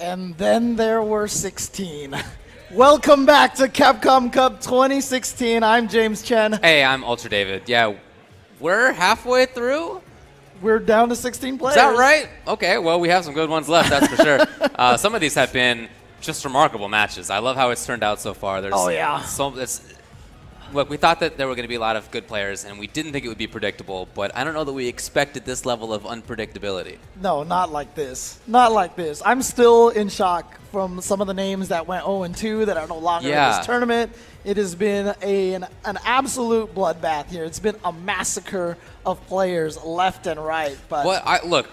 And then there were 16. Welcome back to Capcom Cup 2016. I'm James Chen. Hey, I'm Ultra David. Yeah, we're halfway through. We're down to 16 players. Is that right? Okay, well, we have some good ones left, that's for sure. Some of these have been just remarkable matches. I love how it's turned out so far. Look, we thought that there were going to be a lot of good players, and we didn't think it would be predictable, but I don't know that we expected this level of unpredictability. No, not like this. Not like this. I'm still in shock from some of the names that went 0-2 that are no longer in this tournament. It has been an absolute bloodbath here. It's been a massacre of players left and right. But look,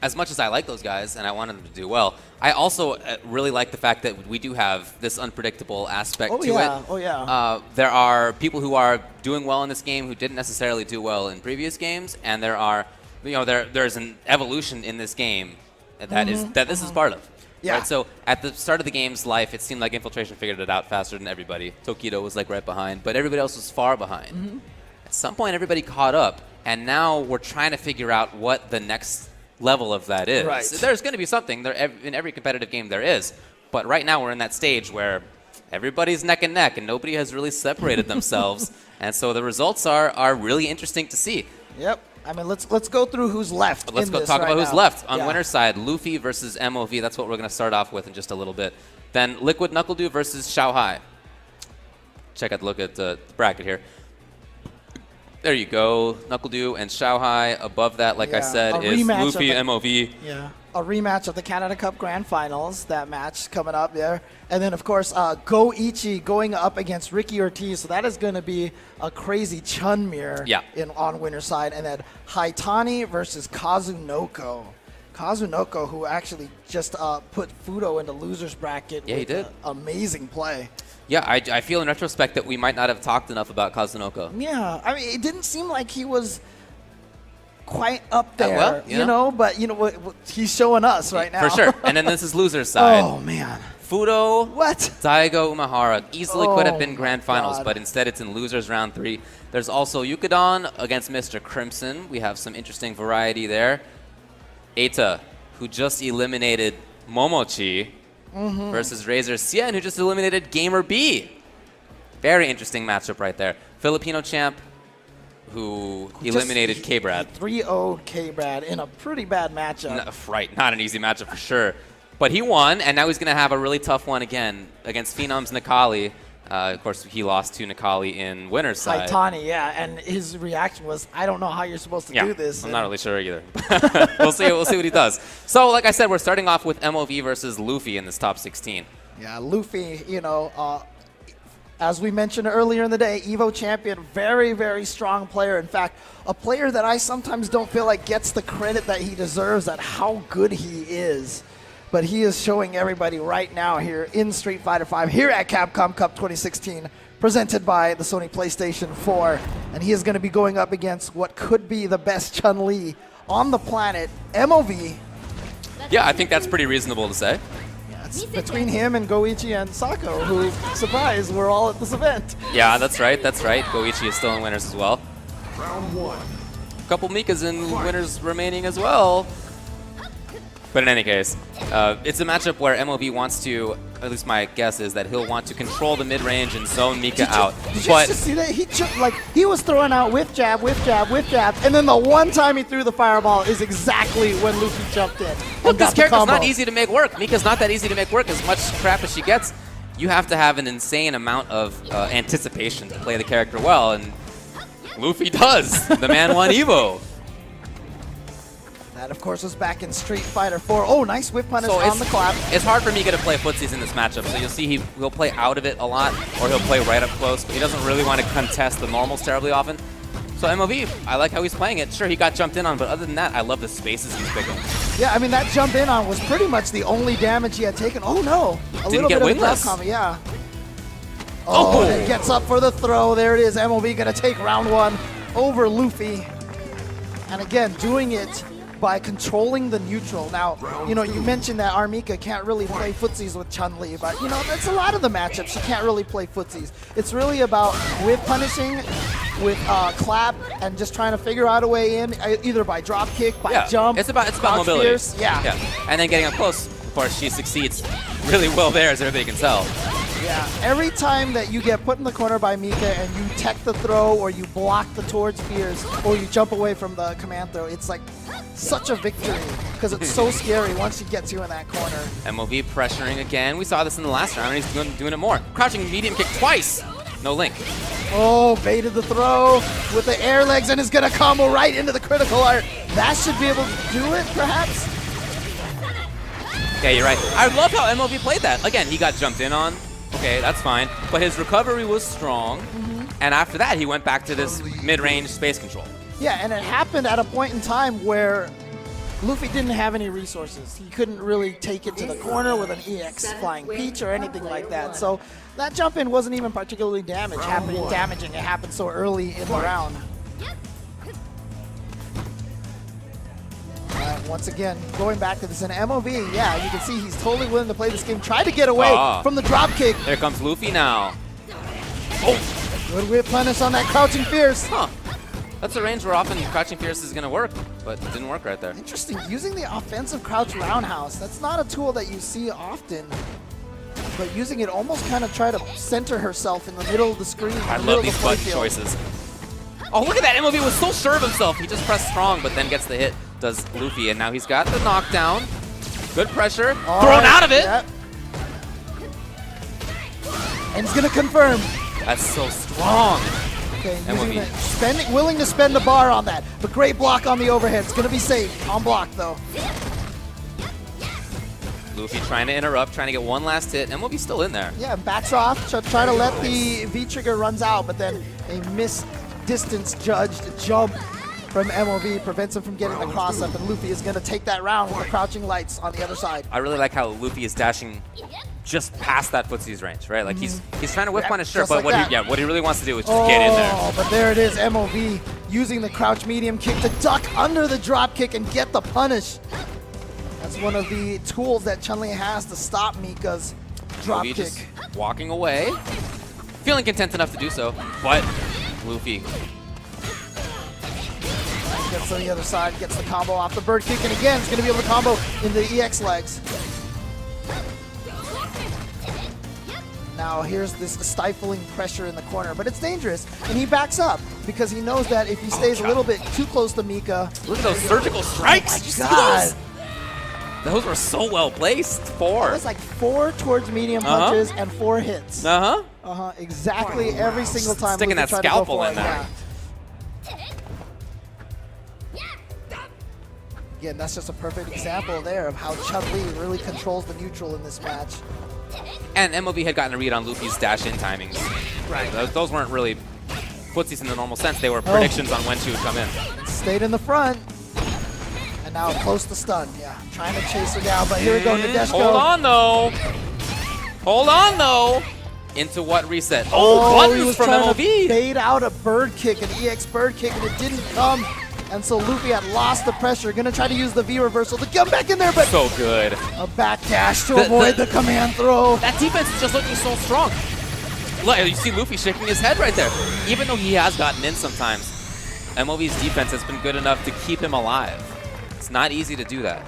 as much as I like those guys and I wanted them to do well, I also really like the fact that we do have this unpredictable aspect to it. Oh, yeah. There are people who are doing well in this game who didn't necessarily do well in previous games, and there are, there's an evolution in this game that this is part of. Yeah. Right? So at the start of the game's life, it seemed like Infiltration figured it out faster than everybody. Tokido was like right behind, but everybody else was far behind. At some point, everybody caught up, and now we're trying to figure out what the next level of that is. Right. There's going to be something there in every competitive game there is, but right now we're in that stage where everybody's neck and neck and nobody has really separated themselves, and so the results are really interesting to see. Yep. I mean, let's go through who's left. Let's go talk about who's left on winner's side. Luffy versus MOV. That's what we're going to start off with in just a little bit. Then Liquid Knuckledew versus Xiaohai. Look at the bracket here. There you go. Knuckledew and Xiaohai. Above that, like I said, is Luffy, MOV. Yeah. A rematch of the Canada Cup Grand Finals. That match coming up there. And then, of course, Goichi going up against Ricky Ortiz. So that is going to be a crazy Chun mirror on winner's side. And then Haitani versus Kazunoko. Kazunoko, who actually just put Fudo into loser's bracket with an amazing play. Yeah, I feel in retrospect that we might not have talked enough about Kazunoko. Yeah, I mean, it didn't seem like he was quite up there, but what, he's showing us right now. For sure. And then this is loser's side. Oh, man. Fudo, Daigo Umehara easily could have been grand finals, God. but instead it's in losers round 3. There's also Yukadon against Mr. Crimson. We have some interesting variety there. Eita, who just eliminated Momochi. Versus Razor Cien, who just eliminated Gamer B. Very interesting matchup right there. Filipino champ, who eliminated K-Brad. 3-0'd K-Brad in a pretty bad matchup. Right, not an easy matchup for sure. But he won, and now he's going to have a really tough one again against Phenom's Nikali. Of course, he lost to Nikali in winner's side. Haitani, and his reaction was, I don't know how you're supposed to do this. I'm not really sure either. We'll see what he does. So, like I said, we're starting off with MOV versus Luffy in this top 16. Yeah, Luffy, as we mentioned earlier in the day, Evo champion, very, very strong player. In fact, a player that I sometimes don't feel like gets the credit that he deserves at how good he is. But he is showing everybody right now here in Street Fighter V, here at Capcom Cup 2016, presented by the Sony PlayStation 4. And he is going to be going up against what could be the best Chun-Li on the planet, MOV. Yeah, I think that's pretty reasonable to say. Yeah, it's between him and Goichi and Sako, who, surprise, were all at this event. Yeah, that's right. Goichi is still in winners as well. Round 1. A couple Mikas in winners remaining as well. But in any case, it's a matchup where MOV wants to, at least my guess is that he'll want to control the mid-range and zone Mika out. Did you just see that? He was throwing out whiff jab, and then the one time he threw the fireball is exactly when Luffy jumped in. Look, this character's not easy to make work. Mika's not that easy to make work. As much crap as she gets, you have to have an insane amount of anticipation to play the character well, and Luffy does. The man won Evo. That, of course, was back in Street Fighter 4. Oh, nice whip punish on the clap. It's hard for Mika to play footsies in this matchup, so you'll see he'll play out of it a lot, or he'll play right up close, but he doesn't really want to contest the normals terribly often. So MOV, I like how he's playing it. Sure, he got jumped in on, but other than that, I love the spaces he's picking. Yeah, I mean, that jump in on was pretty much the only damage he had taken. Oh, no. A little bit of a drop combo, yeah. Oh, and it gets up for the throw. There it is. MOV going to take round 1 over Luffy. And again, doing it by controlling the neutral. Now, you mentioned that Armika can't really play footsies with Chun-Li, but, that's a lot of the matchups. She can't really play footsies. It's really about whip punishing with clap and just trying to figure out a way in, either by drop kick, by jump. It's about mobility. Yeah. And then getting up close. Of course, she succeeds really well there, as everybody can tell. Yeah, every time that you get put in the corner by Mika and you tech the throw or you block the towards fears or you jump away from the command throw, it's like such a victory because it's so scary once he gets you in that corner. MOV pressuring again. We saw this in the last round, and he's doing it more. Crouching medium kick twice. No link. Oh, baited the throw with the air legs and is going to combo right into the critical art. That should be able to do it, perhaps? Yeah, you're right. I love how MOV played that. Again, he got jumped in on. Okay, that's fine. But his recovery was strong. And after that, he went back to this mid-range space control. Yeah, and it happened at a point in time where Luffy didn't have any resources. He couldn't really take it to the corner with an EX Flying Peach or anything like that. So that jump in wasn't even particularly damaging. It happened so early in the round. Once again, going back to this in MOV, yeah, you can see he's totally willing to play this game. Try to get away from the drop kick. There comes Luffy now. Oh, good whip punish on that Crouching Fierce. Huh. That's a range where often Crouching Fierce is going to work, but it didn't work right there. Interesting, using the offensive crouch roundhouse. That's not a tool that you see often, but using it almost kind of try to center herself in the middle of the screen. I love these button choices. Oh, look at that. MOV was so sure of himself. He just pressed strong, but then gets the hit, does Luffy, and now he's got the knockdown. Good pressure. Thrown out of it. Yep. And he's going to confirm. That's so strong. Okay, willing to spend the bar on that, but great block on the overhead. It's going to be safe. On block, though. Luffy trying to interrupt, trying to get one last hit, and MOV's still in there. Yeah, backs off, try to let the V-trigger runs out, but then a distance judged jump from MOV prevents him from getting the cross-up, and Luffy is going to take that round with the crouching lights on the other side. I really like how Luffy is dashing just past that footsie's range, right? Like he's trying to whip punish, sure, but what he really wants to do is just get in there. Oh, but there it is, MOV using the crouch medium kick to duck under the drop kick and get the punish. That's one of the tools that Chun-Li has to stop Mika's drop kick. Just walking away, feeling content enough to do so, but Luffy gets on the other side, gets the combo off the bird kick, and again, it's going to be able to combo into the EX legs. Now here's this stifling pressure in the corner, but it's dangerous, and he backs up because he knows that if he stays a little bit too close to Mika. Look at those surgical strikes! Oh my God. Those were so well placed. 4. It was like 4 towards medium punches and 4 hits. Exactly every single time. Sticking that scalpel in there. Again, that's just a perfect example there of how Chun-Li really controls the neutral in this match. And MOV had gotten a read on Luffy's dash-in timings. Right. Those weren't really footsies in the normal sense. They were predictions on when she would come in. Stayed in the front. And now close to stun. Yeah, trying to chase her down, but here we go, Nadeshko. Hold on, though. Hold on, though. Into what reset? Oh, buttons from MOV. To bait out a bird kick, an EX bird kick, and it didn't come. And so Luffy had lost the pressure. Gonna try to use the V reversal to come back in there, but so good. A back dash to avoid the command throw. That defense is just looking so strong. Look, you see Luffy shaking his head right there. Even though he has gotten in sometimes, MOV's defense has been good enough to keep him alive. It's not easy to do that.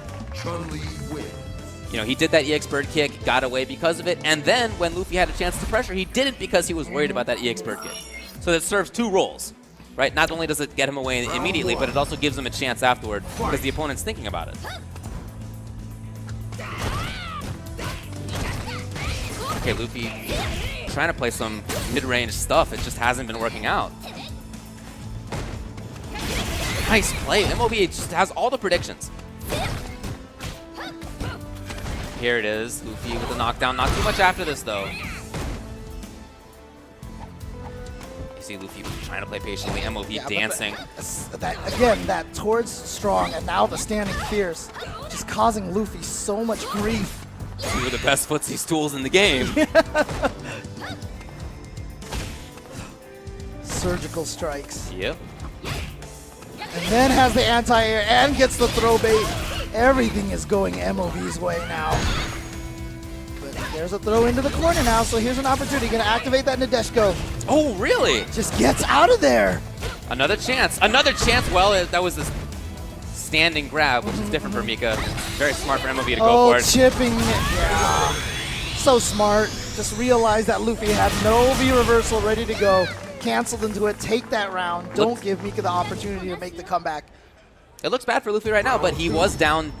You know, he did that EX bird kick, got away because of it, and then when Luffy had a chance to pressure, he didn't because he was worried about that EX bird kick. So that serves 2 roles. Right? Not only does it get him away immediately, but it also gives him a chance afterward because the opponent's thinking about it. Okay, Luffy trying to play some mid-range stuff. It just hasn't been working out. Nice play. MOV just has all the predictions. Here it is. Luffy with the knockdown. Not too much after this, though. You see Luffy trying to play patiently, MOV dancing. That towards strong and now the standing fierce, just causing Luffy so much grief. 2 of the best footsies tools in the game. Surgical strikes. Yep. And then has the anti-air and gets the throw bait. Everything is going MOV's way now. But there's a throw into the corner now, so here's an opportunity. Gonna activate that Nadeshko. Oh, really? Just gets out of there. Another chance. Another chance. Well, that was this standing grab, which is different for Mika. Very smart for MLB to go for it. Chipping. Yeah. So smart. Just realized that Luffy had no V reversal ready to go. Canceled into it. Take that round. Don't give Mika the opportunity to make the comeback. It looks bad for Luffy right now, but he was down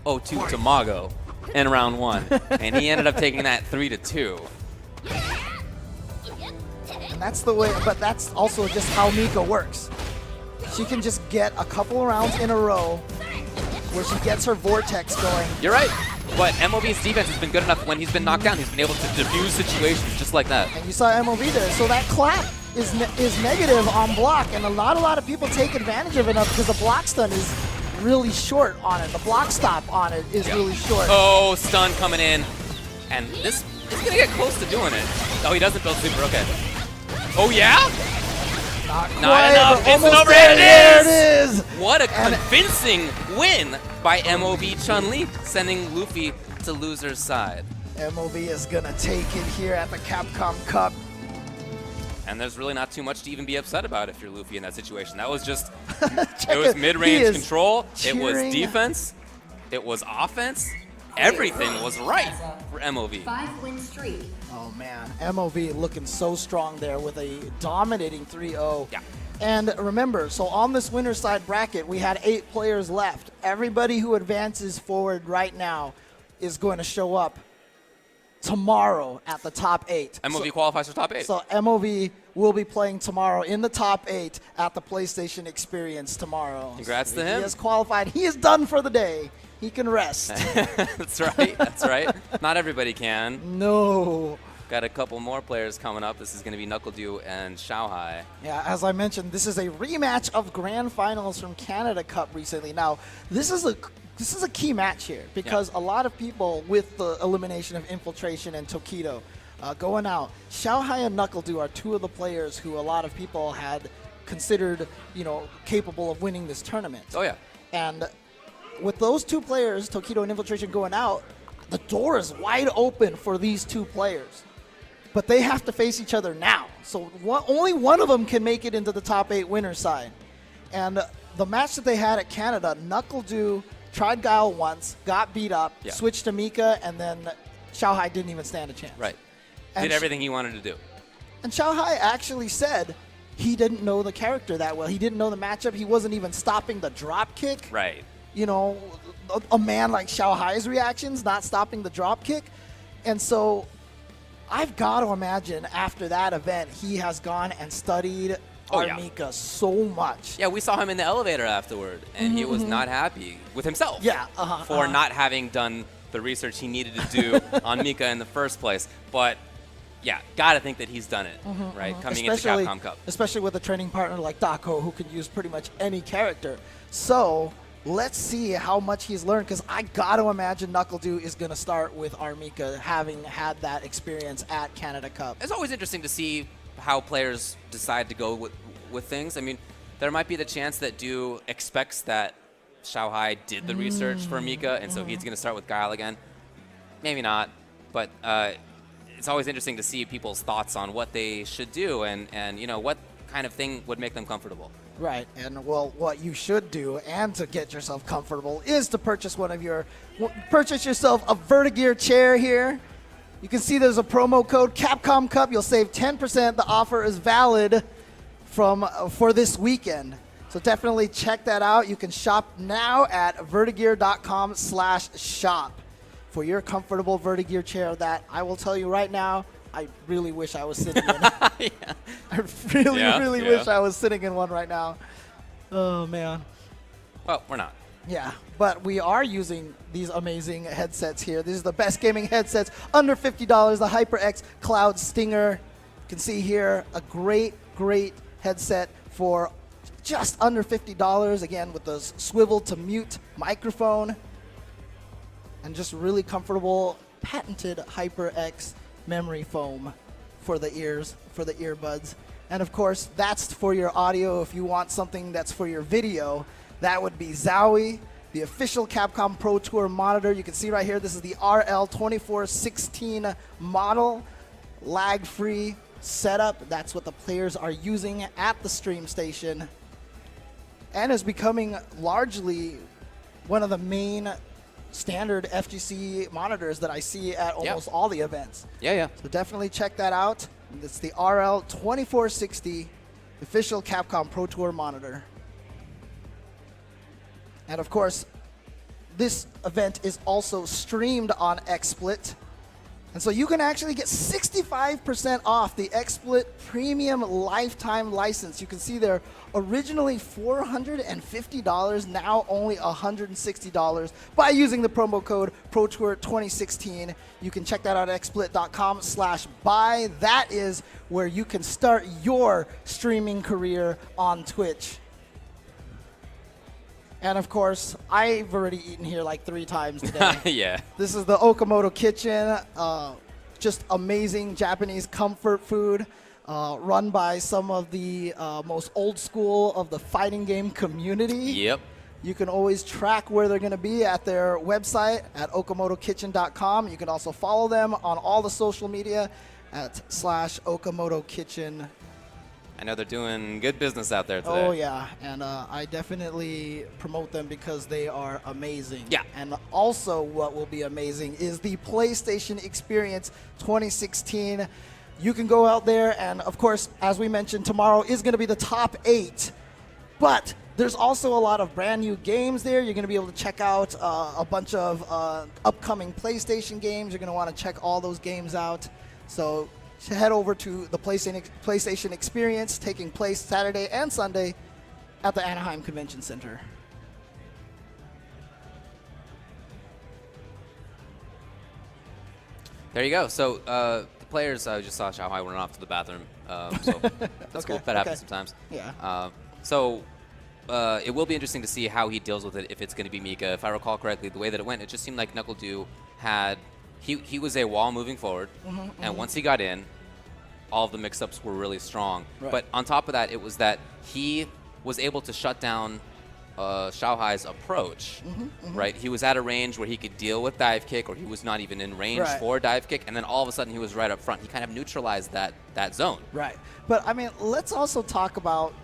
0-2 to Mago in round 1. And he ended up taking that 3-2. And that's the way, but that's also just how Mika works. She can just get a couple of rounds in a row where she gets her vortex going. You're right. But MLB's defense has been good enough when he's been knocked down. He's been able to diffuse situations just like that. And you saw MLB there. So that clap is negative on block, and not a lot of people take advantage of it because the block stun is really short on it. The block stop on it is really short. Oh, stun coming in. And this is going to get close to doing it. Oh, he doesn't build super. Okay. Oh, yeah? Not enough. It's an overhead. There it is. What a convincing win by MOV Chun-Li, sending Luffy to loser's side. MOV is going to take it here at the Capcom Cup. And there's really not too much to even be upset about if you're Luffy in that situation. That was just, it was mid-range control, it was defense, it was offense. Everything was right for MOV. 5-win streak. Oh man, MOV looking so strong there with a dominating 3-0. Yeah. And remember, so on this winner's side bracket, we had 8 players left. Everybody who advances forward right now is going to show up tomorrow at the top 8. MOV qualifies for top 8. So MOV will be playing tomorrow in the top 8 at the PlayStation Experience tomorrow. Congrats to him. He has qualified. He is done for the day. He can rest. That's right. That's right. Not everybody can. No. Got a couple more players coming up. This is going to be NuckleDew and Xiaohai. Yeah, as I mentioned, this is a rematch of Grand Finals from Canada Cup recently. Now, this is a key match here because a lot of people with the elimination of Infiltration and Tokido going out, Xiaohai and NuckleDew are 2 of the players who a lot of people had considered, capable of winning this tournament. Oh yeah. And with those 2 players, Tokido and Infiltration going out, the door is wide open for these 2 players. But they have to face each other now. So only one of them can make it into the top 8 winner's side. And the match that they had at Canada, NuckleDew tried Guile once, got beat up, switched to Mika, and then Xiaohai didn't even stand a chance. Right. And did everything he wanted to do. And Xiaohai actually said he didn't know the character that well. He didn't know the matchup. He wasn't even stopping the drop kick. Right. A man like Xiaohai's reactions, not stopping the drop kick. And so I've got to imagine after that event, he has gone and studied Armika so much. Yeah, we saw him in the elevator afterward, and he was not happy with himself for not having done the research he needed to do on Mika in the first place. But yeah, gotta think that he's done it, right? Coming into Capcom Cup. Especially with a training partner like Dako, who can use pretty much any character. So let's see how much he's learned, because I got to imagine NuckleDew is going to start with Armika, having had that experience at Canada Cup. It's always interesting to see how players decide to go with things. I mean, there might be the chance that Dew expects that Xiaohai did the research for Mika, and so he's going to start with Guile again. Maybe not, but it's always interesting to see people's thoughts on what they should do and what kind of thing would make them comfortable. Right, and well, what you should do, and to get yourself comfortable, is to purchase yourself a Vertigear chair here. You can see there's a promo code Capcom Cup. You'll save 10%. The offer is valid for this weekend. So definitely check that out. You can shop now at vertigear.com/shop for your comfortable Vertigear chair that I will tell you right now, I really wish I was sitting in. I really wish I was sitting in one right now. Oh, man. Well, we're not. Yeah, but we are using these amazing headsets here. These are the best gaming headsets, under $50, the HyperX Cloud Stinger. You can see here a great headset for just under $50, again, with the swivel to mute microphone and just really comfortable, patented HyperX memory foam for the ears, for the earbuds. And of course, that's for your audio. If you want something that's for your video, that would be Zowie, the official Capcom Pro Tour monitor. You can see right here, this is the RL2416 model, lag-free setup. That's what the players are using at the stream station. and is becoming largely one of the main standard FGC monitors that I see at almost all the events. Yeah. So definitely check that out. It's the RL2460 official Capcom Pro Tour monitor. And of course, this event is also streamed on XSplit. And so you can actually get 65% off the XSplit Premium Lifetime License. You can see there, originally $450, now only $160 by using the promo code ProTour2016. You can check that out at xsplit.com/buy. That is where you can start your streaming career on Twitch. And of course, I've already eaten here like 3 times today. Yeah. This is the Okamoto Kitchen. Just amazing Japanese comfort food run by some of the most old school of the fighting game community. Yep. You can always track where they're going to be at their website at okamotokitchen.com. You can also follow them on all the social media at /OkamotoKitchen. I know they're doing good business out there today. Oh, yeah. And I definitely promote them because they are amazing. Yeah. And also what will be amazing is the PlayStation Experience 2016. You can go out there and, of course, as we mentioned, tomorrow is going to be the top 8. But there's also a lot of brand new games there. You're going to be able to check out a bunch of upcoming PlayStation games. You're going to want to check all those games out. So head over to the PlayStation Experience, taking place Saturday and Sunday at the Anaheim Convention Center. There you go. So the players, I just saw Xiaohai went off to the bathroom. So that's cool. That happens sometimes. Yeah. So it will be interesting to see how he deals with it if it's going to be Mika. If I recall correctly, the way that it went, it just seemed like NuckleDu had he was a wall moving forward, and once he got in, all of the mix-ups were really strong. Right. But on top of that, it was that he was able to shut down Xiaohai's approach, right? He was at a range where he could deal with dive kick, or he was not even in range for dive kick, and then all of a sudden he was right up front. He kind of neutralized that zone. Right. But, I mean, let's also talk about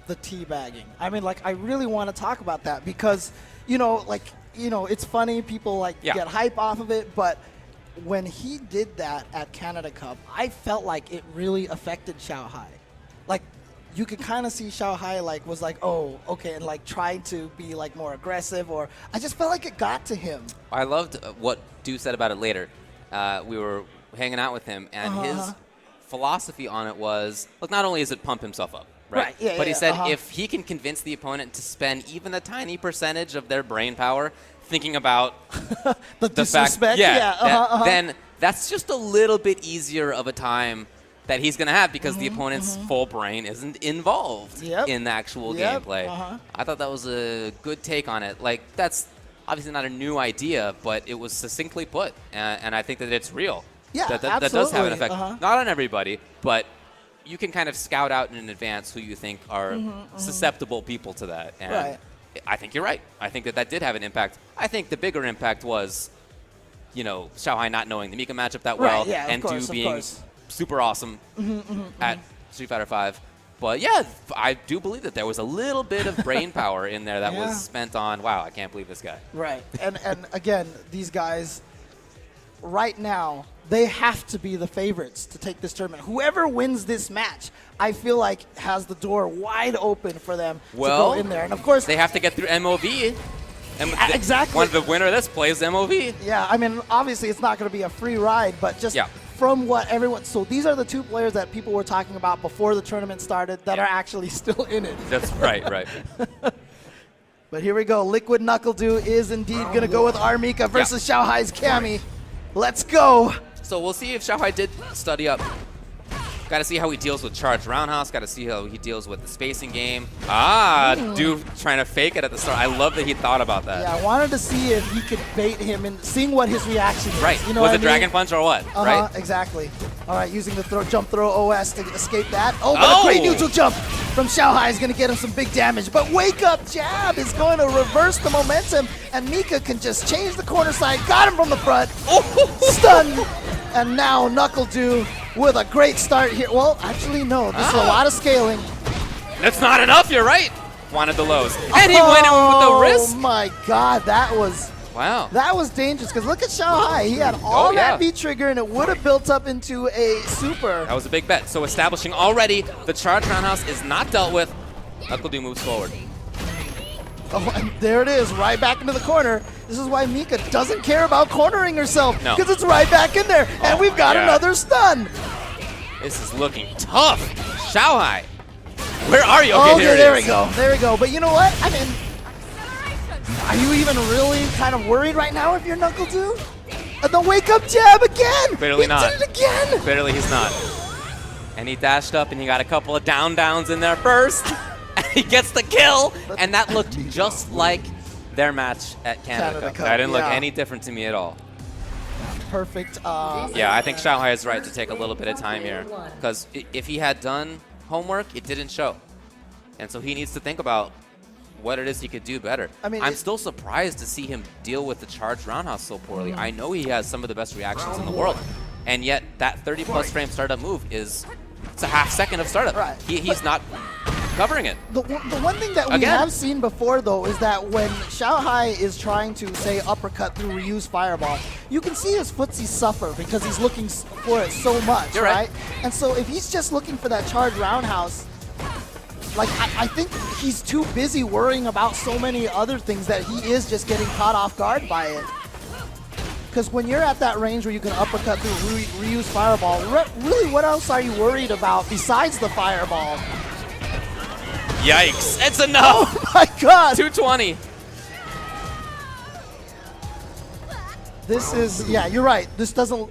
the teabagging. I mean, like, I really want to talk about that because, it's funny. People, get hype off of it, but when he did that at Canada Cup, I felt like it really affected Xiaohai. Like, you could kind of see Xiaohai was like, oh, okay, and tried to be more aggressive, or I just felt like it got to him. I loved what Du said about it later. We were hanging out with him, and his philosophy on it was, look, not only is it pump himself up, right? But he said if he can convince the opponent to spend even a tiny percentage of their brain power thinking about the fact, then that's just a little bit easier of a time that he's going to have because the opponent's full brain isn't involved in the actual gameplay. I thought that was a good take on it. Like, that's obviously not a new idea, but it was succinctly put, and I think that it's real. Yeah, that does have an effect. Not on everybody, but you can kind of scout out in advance who you think are susceptible people to that. And I think you're right. I think that did have an impact. I think the bigger impact was, Xiaohai not knowing the Mika matchup that well, and Du being super awesome at Street Fighter V. But yeah, I do believe that there was a little bit of brain power in there that was spent on, wow, I can't believe this guy. Right. And again, these guys, right now, they have to be the favorites to take this tournament. Whoever wins this match, I feel like has the door wide open for them to go in there. And of course, they have to get through MOV. And exactly. The winner of this plays MOV. Yeah, I mean, obviously it's not going to be a free ride, but just from what everyone... So these are the 2 players that people were talking about before the tournament started that are actually still in it. That's right. But here we go. Liquid NuckleDu is indeed going to go with Armika versus Xiaohai's Cammy. Let's go. So we'll see if Xiaohai did study up. Got to see how he deals with charged roundhouse. Got to see how he deals with the spacing game. Du trying to fake it at the start. I love that he thought about that. Yeah, I wanted to see if he could bait him and seeing what his reaction is. Right. Was it Dragon Punch or what? Right. Exactly. All right, using the jump throw OS to escape that. Oh, but a great neutral jump from Xiaohai is going to get him some big damage. But Wake Up Jab is going to reverse the momentum, and Mika can just change the corner side. Got him from the front. Stunned. And now NuckleDu with a great start here. Well, actually, no. This is a lot of scaling. That's not enough. You're right. wanted the lows. And he went in with the wrist. Oh my God, that was... Wow. That was dangerous, because look at Shanghai. He had all that B trigger, and it would have built up into a super. That was a big bet. So establishing already, the charge roundhouse is not dealt with. NuckleDu moves forward. Oh, and there it is, right back into the corner. This is why Mika doesn't care about cornering herself, because it's right back in there. And we've got another stun. This is looking tough. Shanghai, where are you? Okay, there we go. There we go. But you know what? I mean, are you even really kind of worried right now if you're NuckleDu? The wake-up jab again! Clearly not. He did it again! Clearly he's not. And he dashed up and he got a couple of downs in there first. And he gets the kill. And that looked just like their match at Canada Cup. That didn't look any different to me at all. Perfect. Yeah, I think Shanghai is right to take a little bit of time here. Because if he had done homework, it didn't show. And so he needs to think about what it is he could do better. I mean, I'm still surprised to see him deal with the charged roundhouse so poorly. I know he has some of the best reactions in the world, and yet that 30-plus frame startup move it's a half second of startup. Right. He's not covering it. The one thing that we have seen before, though, is that when Shanghai is trying to, say, uppercut through reuse fireball, you can see his footsie suffer because he's looking for it so much, right? And so if he's just looking for that charged roundhouse, like, I think he's too busy worrying about so many other things that he is just getting caught off guard by it. Because when you're at that range where you can uppercut through reuse fireball, really what else are you worried about besides the fireball? Yikes. It's enough. Oh my God. 220. This is, yeah, you're right. This doesn't...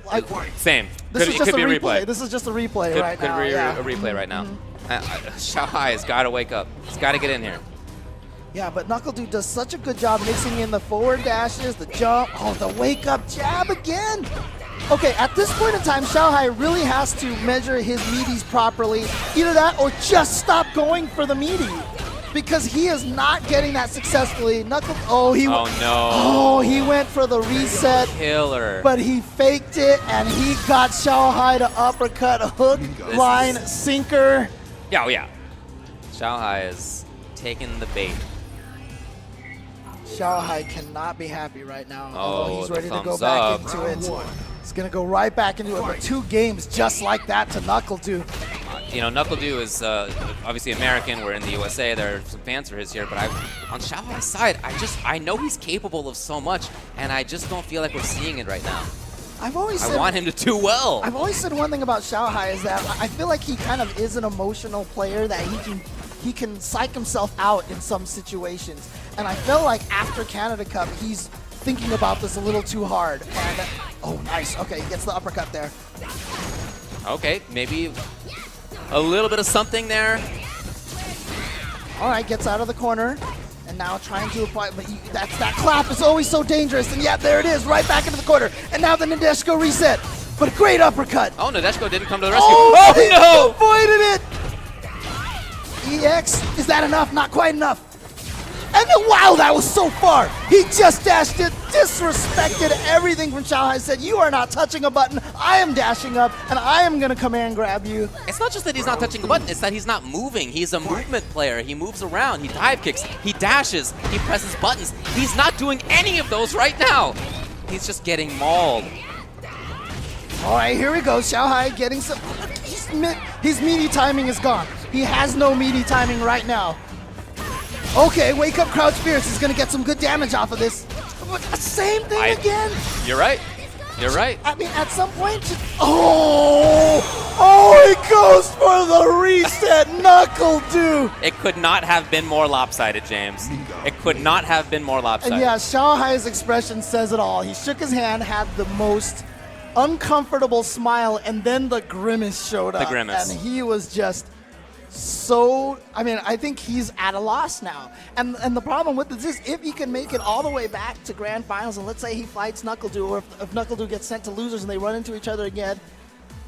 Same. This is just a replay. This is just a replay right now. A replay right now. Shanghai has got to wake up. He's got to get in here. Yeah, but NuckleDu does such a good job mixing in the forward dashes, the jump, the wake-up jab again. Okay, at this point in time, Shanghai really has to measure his meaties properly. Either that or just stop going for the meaty. Because he is not getting that successfully. He went for the reset. Killer. But he faked it, and he got Shanghai to uppercut, hook, line, sinker. Yeah. Shanghai is taking the bait. Shanghai cannot be happy right now. Oh, he's ready to go back into it. He's going to go right back into it. But 2 games just like that to NuckleDu. NuckleDu is obviously American. We're in the USA. There are some fans for his here. But on Shanghai's side, I know he's capable of so much, and I just don't feel like we're seeing it right now. I want him to do well. I've always said one thing about Shanghai is that I feel like he kind of is an emotional player, that he can psych himself out in some situations. And I feel like after Canada Cup, he's thinking about this a little too hard. And oh, nice. Okay, he gets the uppercut there. Okay, maybe a little bit of something there. All right, gets out of the corner. And now trying to apply, but that clap is always so dangerous. And yeah, there it is, right back into the corner. And now the Nadeshko reset, but a great uppercut. Oh, Nadeshko didn't come to the rescue. Oh no! Avoided it. EX, is that enough? Not quite enough. And then, wow, that was so far. He just dashed it, disrespected everything from Shanghai, said, you are not touching a button. I am dashing up, and I am going to command grab you. It's not just that he's not touching a button, it's that he's not moving. He's a movement player. He moves around, he dive kicks, he dashes, he presses buttons. He's not doing any of those right now. He's just getting mauled. All right, here we go. Shanghai getting some... His meaty timing is gone. He has no meaty timing right now. Okay, wake up crouch fierce is going to get some good damage off of this. Same thing again. You're right. You're right. I mean, at some point... he goes for the reset, NuckleDu. It could not have been more lopsided, James. It could not have been more lopsided. And yeah, Shanghai's expression says it all. He shook his hand, had the most uncomfortable smile, and then the grimace showed up. The grimace. And he was just... so, I mean, I think he's at a loss now. And the problem with this is if he can make it all the way back to grand finals, and let's say he fights NuckleDu, or if NuckleDu gets sent to losers and they run into each other again,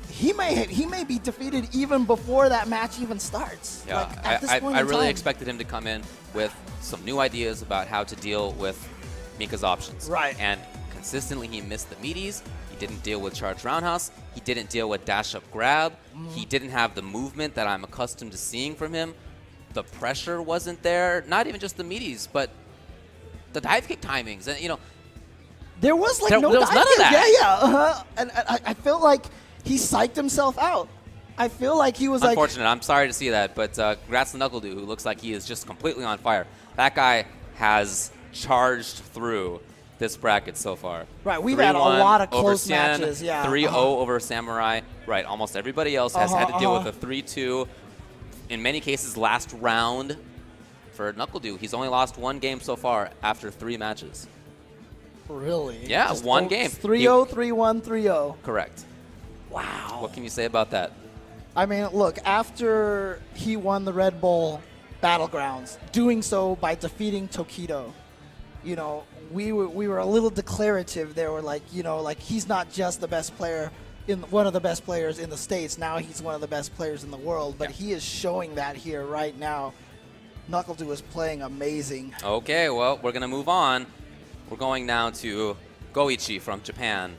he may be defeated even before that match even starts. Yeah, like, at this point I in really time. expected him to come in with some new ideas about how to deal with Mika's options. Right. And consistently he missed the meaties. He didn't deal with charge roundhouse. He didn't deal with dash up grab. He didn't have the movement that I'm accustomed to seeing from him. the pressure wasn't there. Not even just the meaties, but the dive kick timings. And, you know, there was like there no was dive none of kick. that. Yeah. And I felt like he psyched himself out. I feel like he was Unfortunate. I'm sorry to see that, but congrats to Knuckledew, who looks like he is just completely on fire. That guy has charged through this bracket so far. Right, we've had a lot of close Cien, matches, yeah. 3-0 over Samurai. Right, almost everybody else has had to deal with a 3-2. In many cases, last round for Knuckledew. He's only lost one game so far after 3 matches. Really? Yeah, Just one game. 3-0, 3-1, 3-0. Correct. Wow. What can you say about that? I mean, look, after he won the Red Bull Battlegrounds, doing so by defeating Tokido, you know, we were a little declarative there. We're like, you know, like he's not just the best player, one of the best players in the States. Now he's one of the best players in the world, but he is showing that here right now. Knuckledew is playing amazing. Okay, well, we're going to move on. We're going now to Goichi from Japan,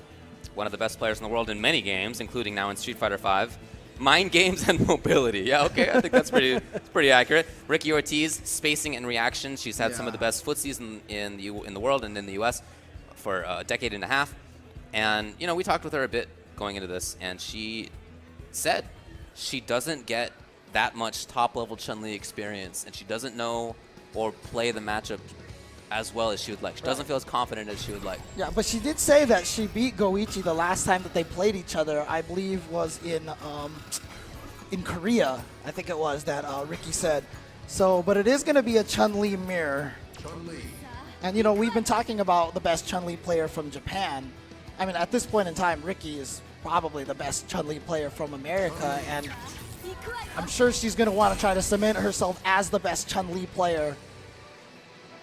one of the best players in the world in many games, including now in Street Fighter V. Mind games and mobility. Yeah, okay, I think that's pretty accurate. Ricky Ortiz, spacing and reaction. She's had some of the best footsies in the world and in the U.S. for a decade and a half. And, you know, we talked with her a bit going into this, and she said she doesn't get that much top-level Chun-Li experience, and she doesn't know or play the matchup as well as she would like. She doesn't feel as confident as she would like. Yeah, but she did say that she beat Goichi the last time that they played each other, I believe was in Korea, I think it was, that Ricky said. So, but it is going to be a Chun-Li mirror. Chun-Li. And, you know, we've been talking about the best Chun-Li player from Japan. I mean, at this point in time, Ricky is probably the best Chun-Li player from America, and I'm sure she's going to want to try to cement herself as the best Chun-Li player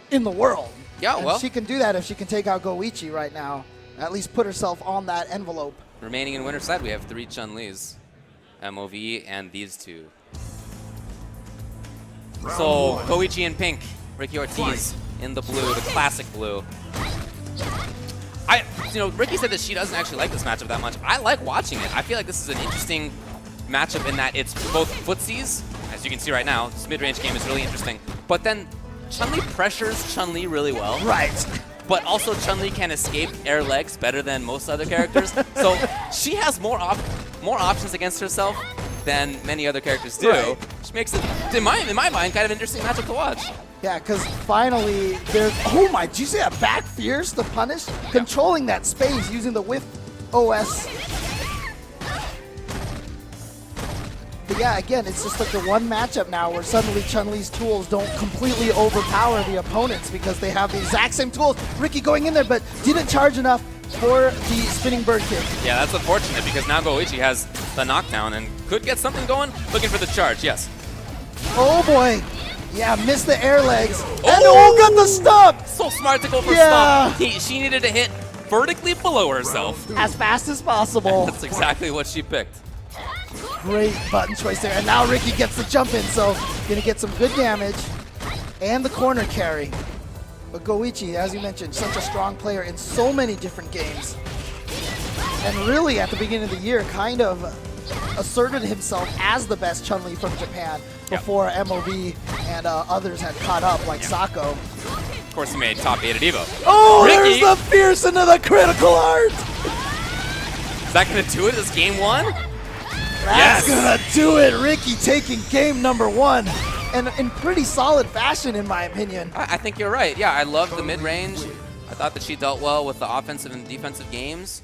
in the world. Yeah, and well, she can do that if she can take out Goichi right now. At least put herself on that envelope. remaining in winner's side, we have 3 Chun-Lis, MOV, and these 2. So Goichi in pink, Ricky Ortiz in the blue, the classic blue. Ricky said that she doesn't actually like this matchup that much. I like watching it. I feel like this is an interesting matchup in that it's both footsies, as you can see right now. This mid-range game is really interesting. But then Chun-Li pressures Chun-Li really well. Right. But also Chun-Li can escape air legs better than most other characters. So she has more options against herself than many other characters do. Right. Which makes it, in my mind, kind of an interesting matchup to watch. Yeah, because finally there's, oh my, did you see that back fierce to punish? Controlling that space using the whiff OS. But yeah, again, it's just like the one matchup now where suddenly Chun-Li's tools don't completely overpower the opponents because they have the exact same tools. Ricky going in there, but didn't charge enough for the spinning bird kick. Yeah, that's unfortunate because now Goichi has the knockdown and could get something going. Looking for the charge, yes. Oh boy. Yeah, missed the air legs. And got the stomp! So smart to go for stomp. She needed to hit vertically below herself. As fast as possible. That's exactly what she picked. Great button choice there. And now Ricky gets the jump in, so gonna get some good damage. And the corner carry. But Goichi, as you mentioned, such a strong player in so many different games. And really, at the beginning of the year, kind of asserted himself as the best Chun-Li from Japan before MOV and others had caught up, like Sako. Of course, he made top 8 at EVO. Oh, Ricky, there's the fierce into the critical art! Is that going to do it as game 1? That's gonna do it. Ricky taking game number 1. And in pretty solid fashion, in my opinion. I think you're right. Yeah, I love the mid-range. I thought that she dealt well with the offensive and defensive games.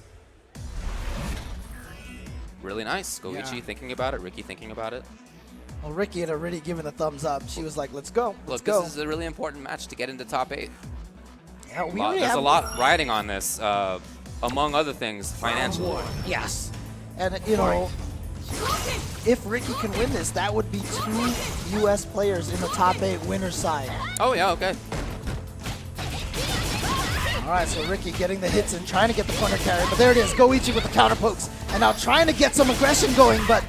Really nice. Goichi thinking about it, Ricky thinking about it. Well, Ricky had already given a thumbs up. She was like, let's go. Let's go. This is a really important match to get into top 8. Yeah, There's a lot riding on this, among other things, financially. Yes. And, you know, if Ricky can win this, that would be 2 U.S. players in the top 8 winner's side. Oh, yeah, okay. All right, so Ricky getting the hits and trying to get the corner carry. But there it is, Goichi with the counter pokes. And now trying to get some aggression going, but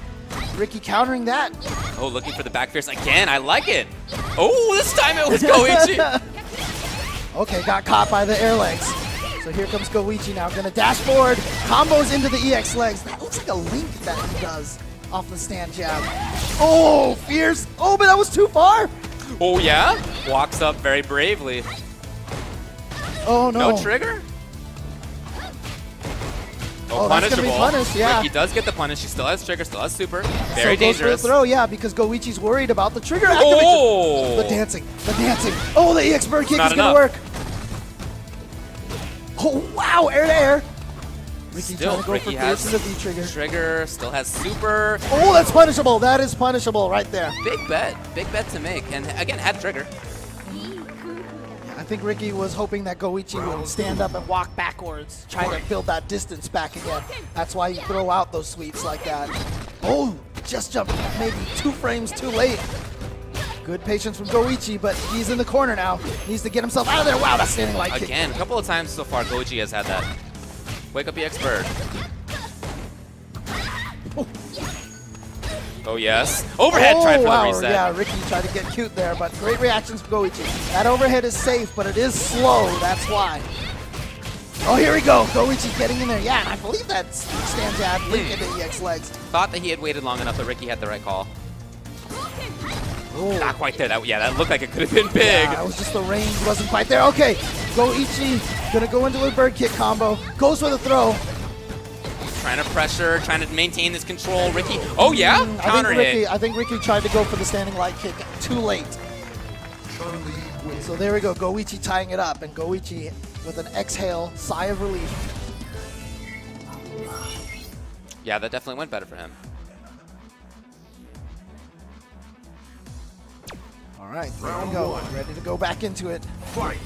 Ricky countering that. Oh, looking for the back fierce again. I like it. Oh, this time it was Goichi. Okay, got caught by the air legs. So here comes Goichi now, gonna dash forward, combos into the EX legs. That looks like a link that he does off the stand jab. Oh, fierce. Oh, but that was too far. Oh, yeah? Walks up very bravely. Oh, no. No trigger? Oh, that's punishable. gonna be punished, yeah. Ricky does get the punish. She still has trigger, still has super. So Very goes dangerous. for the throw, yeah, because Goichi's worried about the trigger activation. Oh! The dancing, the dancing. Oh, the EX bird kick Not is gonna enough. work. Oh, wow, air to air. Ricky Still, trying to go Ricky for has fierce into the trigger. Trigger, still has super. Oh, that's punishable. That is punishable right there. Big bet to make. And again, had trigger. I think Ricky was hoping that Goichi would stand up and walk backwards, trying to build that distance back again. That's why you throw out those sweeps like that. Oh, just jumped maybe 2 frames too late. Good patience from Goichi, but he's in the corner now. Needs to get himself out of there. Wow, that's standing light kick. Again, a couple of times so far, Goichi has had that. Wake up EX Bird. Oh, yes. Overhead tried for the reset. Yeah, Ricky tried to get cute there, but great reactions from Goichi. That overhead is safe, but it is slow. That's why. Oh, here we go. Goichi getting in there. Yeah, and I believe that stand jab link into EX legs. Thought that he had waited long enough that Ricky had the right call. Oh. Not quite there. That looked like it could have been big. Yeah, it was just the range wasn't quite there. Okay, Goichi gonna go into a bird kick combo. Goes for the throw. Trying to pressure, trying to maintain this control. Ricky, oh yeah, counter hit. I think Ricky tried to go for the standing light kick too late. So there we go, Goichi tying it up, and Goichi with an exhale, sigh of relief. Yeah, that definitely went better for him. All right, there we go. Ready to go back into it. Fight.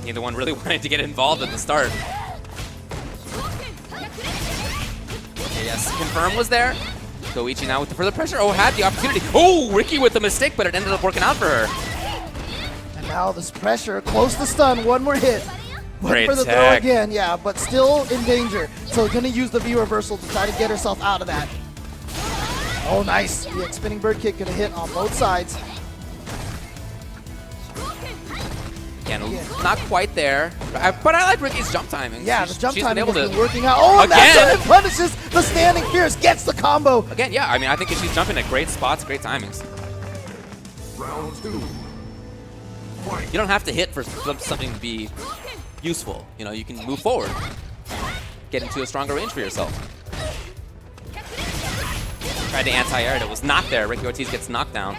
Neither one really wanted to get involved at the start. Yes, confirm was there. Goichi now with the further pressure. Oh, had the opportunity. Oh, Ricky with the mistake, but it ended up working out for her. And now this pressure, close to stun, one more hit. Went Great for the throw tech. again, yeah, but still in danger. So gonna use the V reversal to try to get herself out of that. Oh, nice. The spinning bird kick gonna hit on both sides. Again, not quite there, but I like Ricky's jump timing. Yeah, the jump she's timing been has able been to working out. Oh, and again. that's it. It punishes the standing fierce, gets the combo. Again, yeah, I mean, I think if she's jumping at great spots, great timings. Round 2. Fight. You don't have to hit for something to be useful. You know, you can move forward, get into a stronger range for yourself. Tried to anti-air it. It was not there. Ricky Ortiz gets knocked down.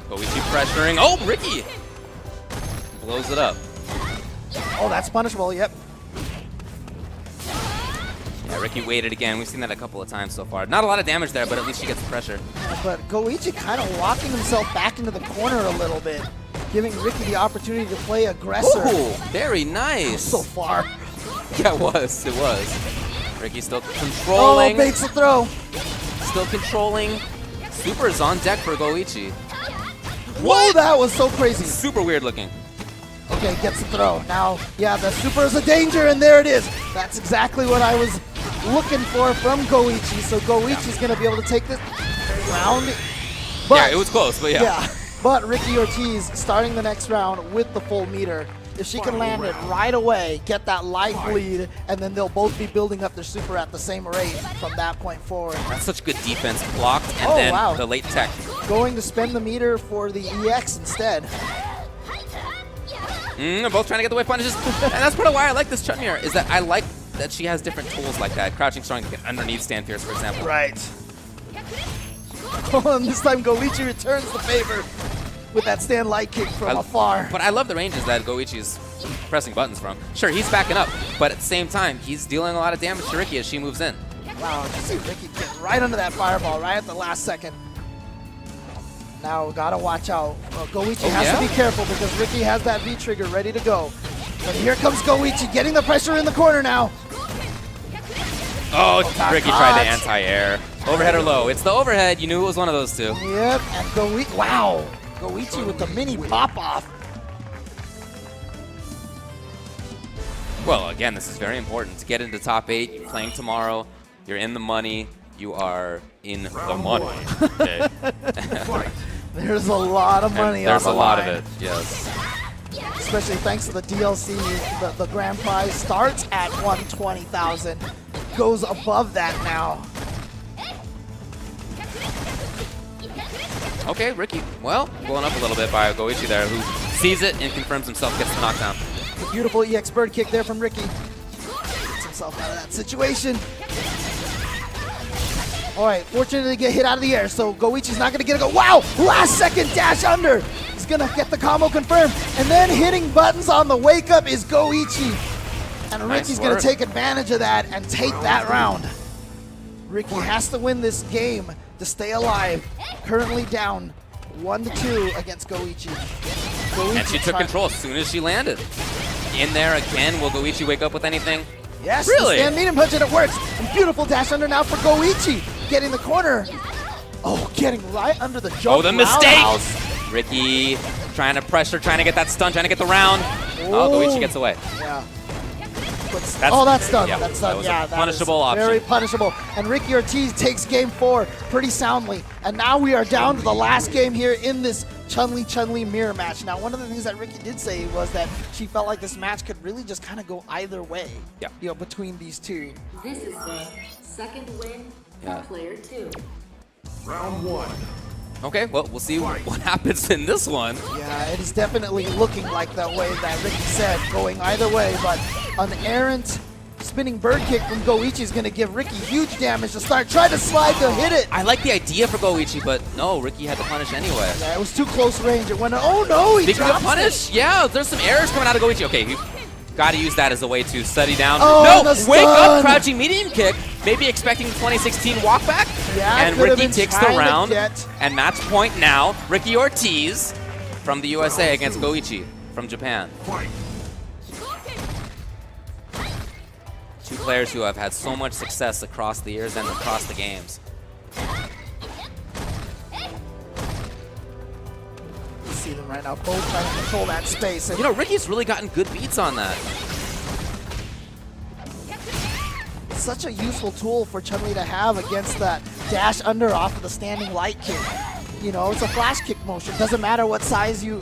Goichi pressuring. Oh, Ricky! Blows it up. Oh, that's punishable, yep. Yeah, Ricky waited again. We've seen that a couple of times so far. Not a lot of damage there, but at least she gets the pressure. But Goichi kind of walking himself back into the corner a little bit, giving Ricky the opportunity to play aggressor. Ooh, very nice. So far. Yeah, it was. It was. Ricky still controlling. Oh, baits the throw. Still controlling. Super is on deck for Goichi. Whoa, that was so crazy. Super weird looking. Okay, gets the throw. Now, yeah, the super is a danger, and there it is. That's exactly what I was looking for from Goichi. So Goichi's going to be able to take this round. But, Yeah, it was close, but yeah. Yeah, but Ricky Ortiz starting the next round with the full meter. If she can land it right away, get that light bleed, and then they'll both be building up their super at the same rate from that point forward. That's such good defense. Blocked, and Oh, then wow. the late tech. Going to spend the meter for the EX instead. They're both trying to get the wave punishes. And that's part of why I like this Chutnir, is that I like that she has different tools like that. Crouching strong to get underneath stand fierce, for example. Right. Oh, and this time Goichi returns the favor with that stand light kick from afar. But I love the ranges that Goichi's pressing buttons from. Sure, he's backing up, but at the same time, he's dealing a lot of damage to Ricky as she moves in. Wow, you see Ricky get right under that fireball right at the last second. Now, gotta watch out. Goichi has to be careful because Ricky has that V trigger ready to go. But here comes Goichi getting the pressure in the corner now. Oh, Ricky tried to anti-air. Overhead or low? It's the overhead. You knew it was one of those two. Yep, and Goichi, wow. Goichi with the mini pop-off. Well, again, this is very important. To get into top 8, you're playing tomorrow, you're in the money, you are in the money. Okay. There's a lot of money on the line. There's a lot of it, yes. especially thanks to the DLC. The grand prize starts at 120,000, goes above that now. Okay, Ricky, well, going up a little bit by Goichi there, who sees it and confirms himself, gets the knockdown. A beautiful EX bird kick there from Ricky. Gets himself out of that situation. All right, fortunately get hit out of the air, so Goichi's not gonna get a go. Wow, last second dash under. He's gonna get the combo confirmed, and then hitting buttons on the wake up is Goichi. And Ricky's gonna take advantage of that and take that round. Ricky has to win this game to stay alive. Currently down 1-2 against Goichi. And she took control as soon as she landed. In there again, will Goichi wake up with anything? Yes, really? The stand medium punch and it works. And beautiful dash under now for Goichi. Getting the corner. Oh, getting right under the jump. Oh, the mistake! Ricky trying to pressure, trying to get that stun, trying to get the round. Oh, Goichi gets away. Yeah. That's done. Yeah, that's done. That was a punishable option. Very punishable. And Ricky Ortiz takes game 4 pretty soundly. And now we are down to the last game here in this Chun-Li mirror match. Now, one of the things that Ricky did say was that she felt like this match could really just kind of go either way. Yeah. You know, between these two. This is the second win for player 2. Round 1. Okay, well, we'll see what happens in this one. Yeah, it is definitely looking like that way that Ricky said, going either way, but an errant spinning bird kick from Goichi is going to give Ricky huge damage to start. Try to slide to hit it. I like the idea for Goichi, but no, Ricky had to punish anyway. Yeah, it was too close range. It went, oh no, he Speaking of drops punish, it. yeah, there's some errors coming out of Goichi. Okay, got to use that as a way to study down. Oh, no, wake up, crouching medium kick. Maybe expecting 2016 walk back. Yeah, and Ricky takes the round. Get... And match point now, Ricky Ortiz from the USA against Goichi from Japan. Fight. Two players who have had so much success across the years and across the games. You see them right now, both trying to control that space. And you know, Ricky's really gotten good beats on that. such a useful tool for Chun-Li to have against that dash under off of the standing light kick. You know, it's a flash kick motion. Doesn't matter what side you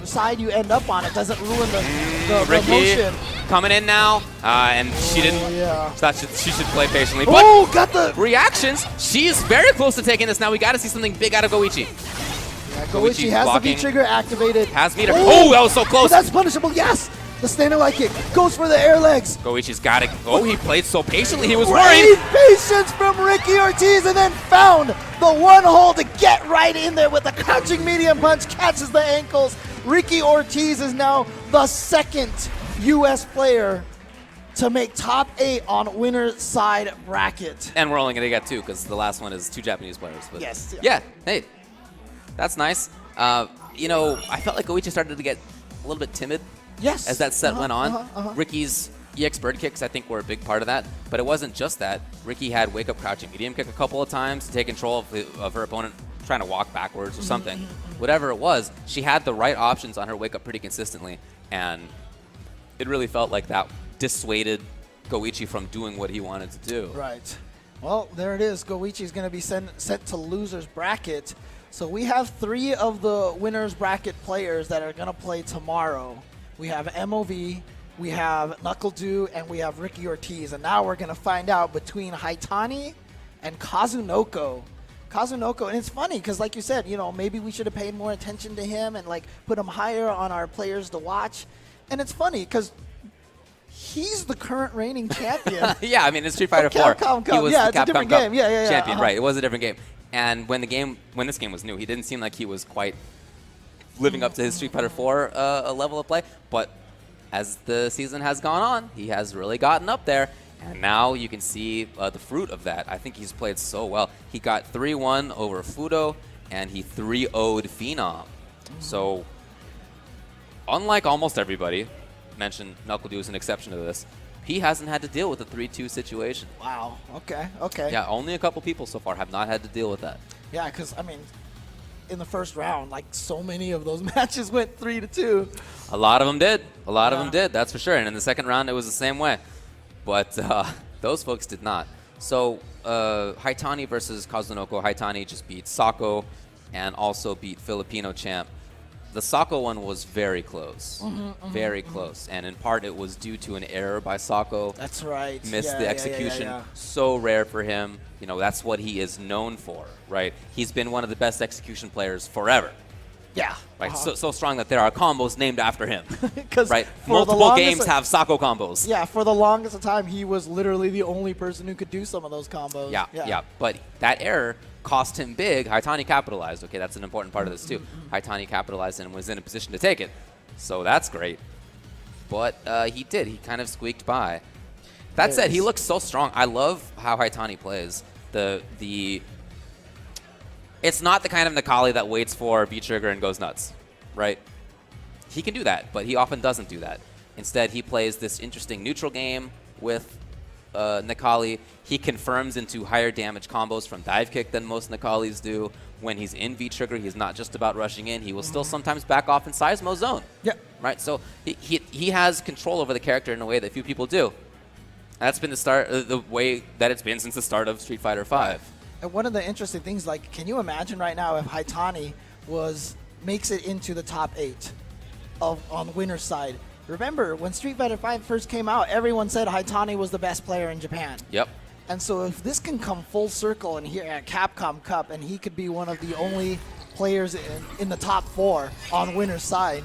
end up on. It doesn't ruin the Ricky motion. Coming in now, and she didn't. Yeah. Thought she should play patiently. But oh, got the reactions. She's very close to taking this now. We got to see something big out of Goichi. Yeah, Goichi has the V-trigger activated. Has meter. Oh, that was so close. But that's punishable. Yes. The standing light kick goes for the air legs. Goichi's got it. Oh, he played so patiently. He was Great worried. patience from Ricky Ortiz, and then found the one hole to get right in there with the crouching medium punch. Catches the ankles. Ricky Ortiz is now the second U.S. player to make top 8 on winner's side bracket. And we're only going to get 2 because the last one is 2 Japanese players. But yes. Yeah. Hey, that's nice. You know, I felt like Goichi started to get a little bit timid. Yes. As that set went on. Ricky's EX bird kicks, I think, were a big part of that. But it wasn't just that. Ricky had wake up crouching medium kick a couple of times to take control of her opponent trying to walk backwards or something. Whatever it was, she had the right options on her wake up pretty consistently. And it really felt like that dissuaded Goichi from doing what he wanted to do. Right. Well, there it is. Goichi is going to be sent to loser's bracket. So we have 3 of the winner's bracket players that are going to play tomorrow. We have MOV, we have NuckleDu, and we have Ricky Ortiz. And now we're going to find out between Haitani and Kazunoko. Kazunoko, and it's funny because like you said, you know, maybe we should have paid more attention to him and like put him higher on our players to watch. And it's funny because he's the current reigning champion. Yeah, I mean, in Street Fighter 4, Capcom Cup. he was Yeah, the it's a Capcom different Cup game. Yeah. champion. Right, it was a different game. And when this game was new, he didn't seem like he was quite living up to his Street Fighter 4 level of play. But as the season has gone on, he has really gotten up there. And now you can see the fruit of that. I think he's played so well. He got 3-1 over Fudo, and he 3-0'd Phenom. So, unlike almost everybody, mentioned NuckleDu is an exception to this, he hasn't had to deal with a 3-2 situation. Wow. Okay. Yeah, only a couple people so far have not had to deal with that. Yeah, because, I mean, in the first round, like so many of those matches went 3-2. A lot of them did. A lot of them did, that's for sure. And in the second round, it was the same way. But those folks did not. So Haitani versus Kazunoko. Haitani just beat Sako and also beat Filipino champ the Sako one was very close. Very close. And in part, it was due to an error by Sako. That's right. Missed the execution. So rare for him. You know, that's what he is known for, right? He's been one of the best execution players forever. Yeah. Right, so strong that there are combos named after him. Right, for multiple games have Sako combos. Yeah, for the longest time, he was literally the only person who could do some of those combos. Yeah. But that error cost him big. Haitani capitalized. Okay, that's an important part of this too. Haitani capitalized and was in a position to take it. So that's great. But he did. He kind of squeaked by. That said, he looks so strong. I love how Haitani plays. It's not the kind of Necalli that waits for B-trigger and goes nuts, right? He can do that, but he often doesn't do that. Instead, he plays this interesting neutral game with Necalli. He confirms into higher damage combos from dive kick than most Necallis do. When he's in V-trigger, he's not just about rushing in. He will still sometimes back off in Seismo zone. Yeah. Right? So he has control over the character in a way that few people do. That's been the way that it's been since the start of Street Fighter V. And one of the interesting things, like, can you imagine right now if Haitani makes it into the top 8 on the winner's side? Remember, when Street Fighter V first came out, everyone said Haitani was the best player in Japan. Yep. And so if this can come full circle and here at Capcom Cup, and he could be one of the only players in the top 4 on winner's side,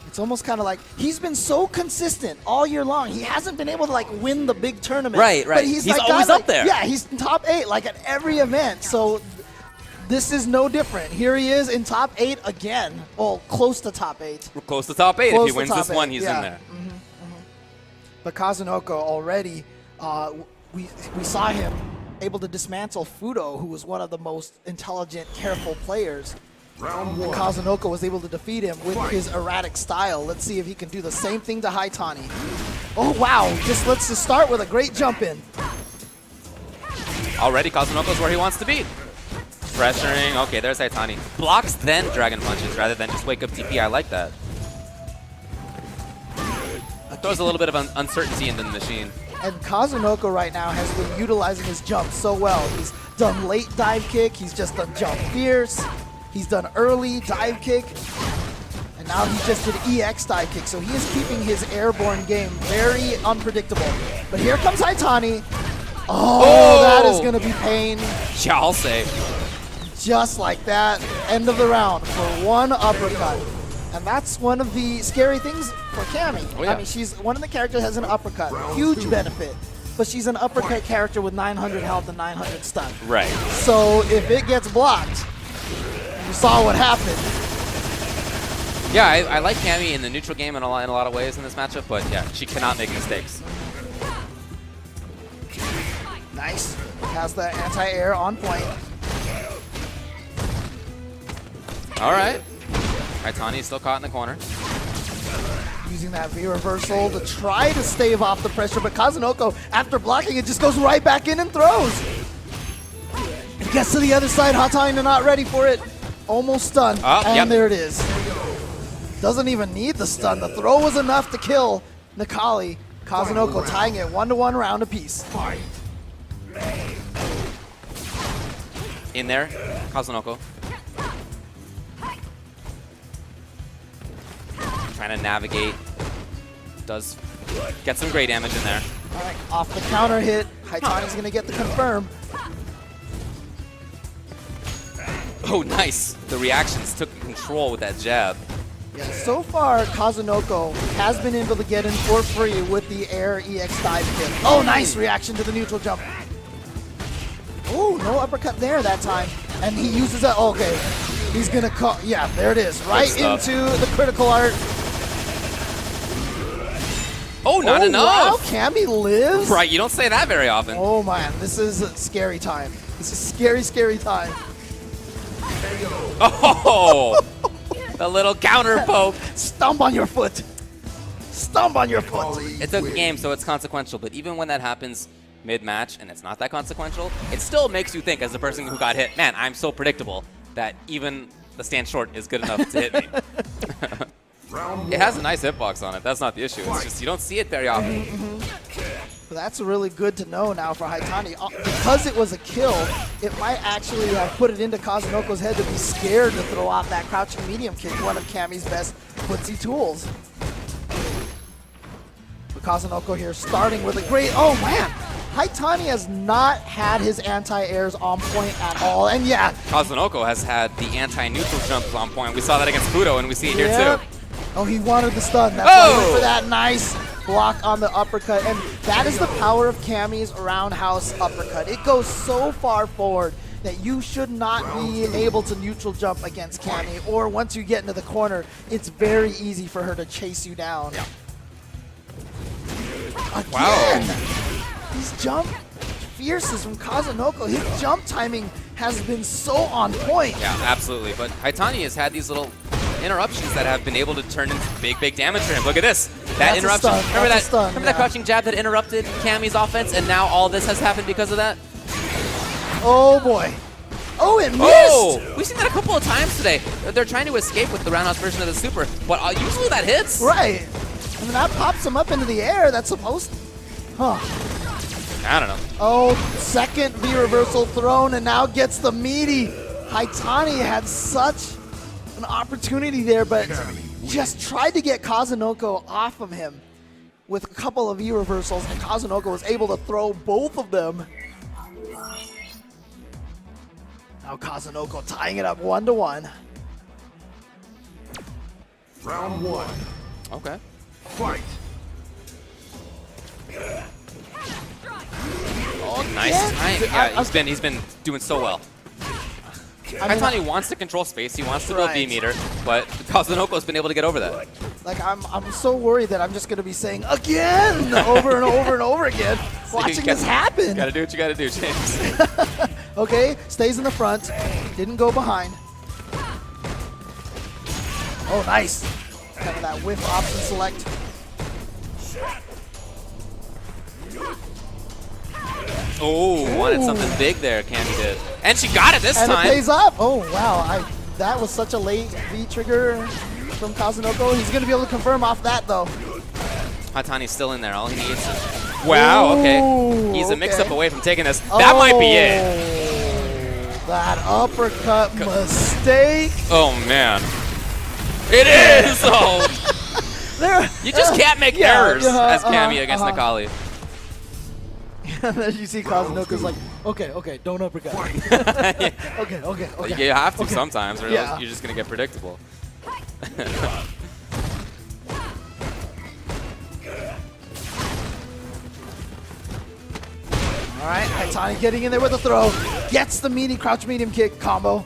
it's almost kind of like he's been so consistent all year long. He hasn't been able to like win the big tournament. Right. But he's like, always up there. Yeah, he's in top 8 like at every event. So this is no different. Here he is in top 8 again. Well, close to top 8. Close to top 8. If he wins this one, he's in there. But Kazunoko already, we saw him able to dismantle Fudo, who was one of the most intelligent, careful players. Round 1. Kazunoko was able to defeat him with his erratic style. Let's see if he can do the same thing to Haitani. Oh, wow. Let's just start with a great jump in. Already, Kazunoko's where he wants to be. Pressuring. Okay, there's Haitani. Blocks, then Dragon Punches, rather than just wake up TP. I like that. Throws a little bit of uncertainty into the machine. And Kazunoko right now has been utilizing his jump so well. He's done late dive kick. He's just done jump fierce. He's done early dive kick, and now he just did EX dive kick. So he is keeping his airborne game very unpredictable. But here comes Haitani. Oh, that is going to be pain. Yeah, I'll say. Just like that, end of the round for one uppercut. And that's one of the scary things for Cammy. Oh, yeah. I mean, she's one of the characters has an uppercut. Huge benefit. But she's an uppercut character with 900 health and 900 stun. Right. So if it gets blocked, you saw what happened. Yeah, I like Cammy in the neutral game in a lot of ways in this matchup, but yeah, she cannot make mistakes. Nice. Has the anti-air on point. All right. Haitani still caught in the corner. Using that V-reversal to try to stave off the pressure, but Kazunoko, after blocking it, just goes right back in and throws. It gets to the other side. Haitani not ready for it. Almost stunned, and there it is. Doesn't even need the stun. The throw was enough to kill Necalli. Kazunoko tying it 1-1 round apiece. In there, Kazunoko. Trying to navigate. Does get some great damage in there. All right, off the counter hit. Haitani's going to get the confirm. Oh, nice. The reactions took control with that jab. Yeah, so far, Kazunoko has been able to get in for free with the air EX dive kick. Oh, nice reaction to the neutral jump. Oh, no uppercut there that time. And he uses that. Okay, he's going to call. Yeah, there it is. Right into the critical art. Oh, not enough. Wow, Cammy lives. Right, you don't say that very often. Oh, man, this is a scary time. This is scary, scary time. Oh, the little counter poke. Stomp on your foot. Stomp on your foot. It's a game, so it's consequential. But even when that happens mid-match and it's not that consequential, it still makes you think, as the person who got hit, man, I'm so predictable that even the stand short is good enough to hit me. It has a nice hitbox on it. That's not the issue. It's just you don't see it very often. But that's really good to know now for Haitani. Because it was a kill, it might actually put it into Kazunoko's head to be scared to throw out that crouching medium kick, one of Cammy's best footsie tools. But Kazunoko here starting with a great, oh man! Haitani has not had his anti-airs on point at all, and yeah. Kazunoko has had the anti-neutral jumps on point. We saw that against Fudo, and we see it here too. Oh, he wanted the stun. That's why he went for that nice block on the uppercut, and that is the power of Cammy's roundhouse uppercut. It goes so far forward that you should not be able to neutral jump against Cammy, or once you get into the corner, it's very easy for her to chase you down. Yeah. Again, wow. These jump fierces from Kazunoko. His jump timing has been so on point. Yeah, absolutely. But Haitani has had these little interruptions that have been able to turn into big damage for him. Look at this. That interruption. Remember that crouching jab that interrupted Cammy's offense, and now all this has happened because of that? Oh boy. Oh, it missed! Oh! We've seen that a couple of times today. They're trying to escape with the roundhouse version of the super, but usually that hits. Right. I mean, that pops him up into the air. That's supposed to... Huh. I don't know. Oh, second V reversal thrown, and now gets the meaty. Haitani had such an opportunity there, but just tried to get Kazunoko off of him with a couple of V reversals, and Kazunoko was able to throw both of them. Now Kazunoko tying it up 1-1. Round 1. Okay. Fight. Oh, nice time. Yeah, he's been doing so well. Haitani wants to control space. He wants to go V-meter, but Kazunoko's been able to get over that. Like, I'm so worried that I'm just going to be saying again over and over and over again, watching this happen. Gotta do what you gotta do, James. Okay, stays in the front, didn't go behind. Oh, nice. Kind of that whiff option select. Oh, wanted something big there, Cammy did. And she got it this time. And it pays off. Oh, wow. That was such a late V trigger from Kazunoko. He's going to be able to confirm off that, though. Haitani's still in there. All he needs is... Wow, okay. He's a mix-up away from taking this. That might be it. That uppercut mistake. Oh, man. It is! Oh. You just can't make errors as Cammy against Necalli. And then you see Kazunoko's like, okay, don't uppercut. Okay. You have to sometimes, or else you're just going to get predictable. All right, Haitani getting in there with a throw. Gets the meaty crouch medium kick combo.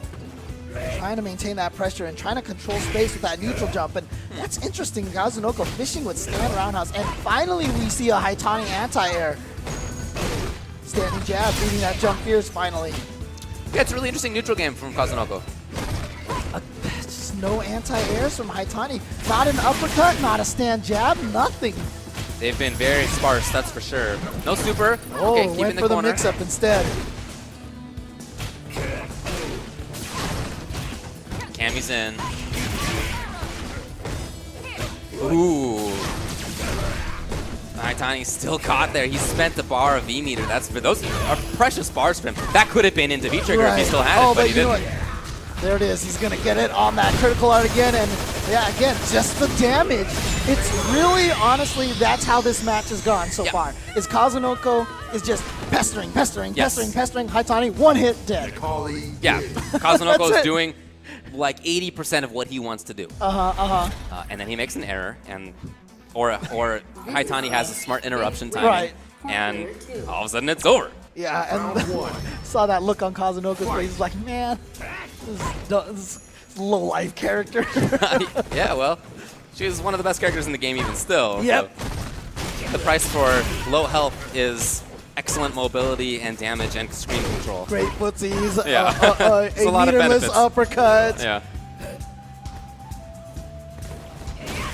Trying to maintain that pressure and trying to control space with that neutral jump. And that's interesting. Kazunoko fishing with stand roundhouse. And finally we see a Haitani anti-air. Standing jab, beating that jump fierce finally. Yeah, it's a really interesting neutral game from Kazunoko. Just no anti-airs from Haitani. Not an uppercut, not a stand jab, nothing. They've been very sparse, that's for sure. No super. Oh, okay, keep went in the for corner. the mix-up instead. Cammy's in. Ooh. Haitani's still caught there. He spent the bar of V-meter. Those are precious bars for him. That could have been into V-trigger if he still had it, but he didn't. There it is. He's going to get it on that critical art again. And yeah, again, just the damage. It's really, honestly, that's how this match has gone so far. Is Kazunoko is just pestering. Haitani, one hit, dead. Yeah, Kazunoko is doing like 80% of what he wants to do. And then he makes an error, and or Haitani has a smart interruption timing, and all of a sudden it's over. Yeah, and saw that look on Kazunoko's face. He's like, man, this is low-life character. Yeah, well, she's one of the best characters in the game even still. Yep. So the price for low health is excellent mobility and damage and screen control. Great footsies. Yeah. A lot of meterless benefits. uppercut. Yeah.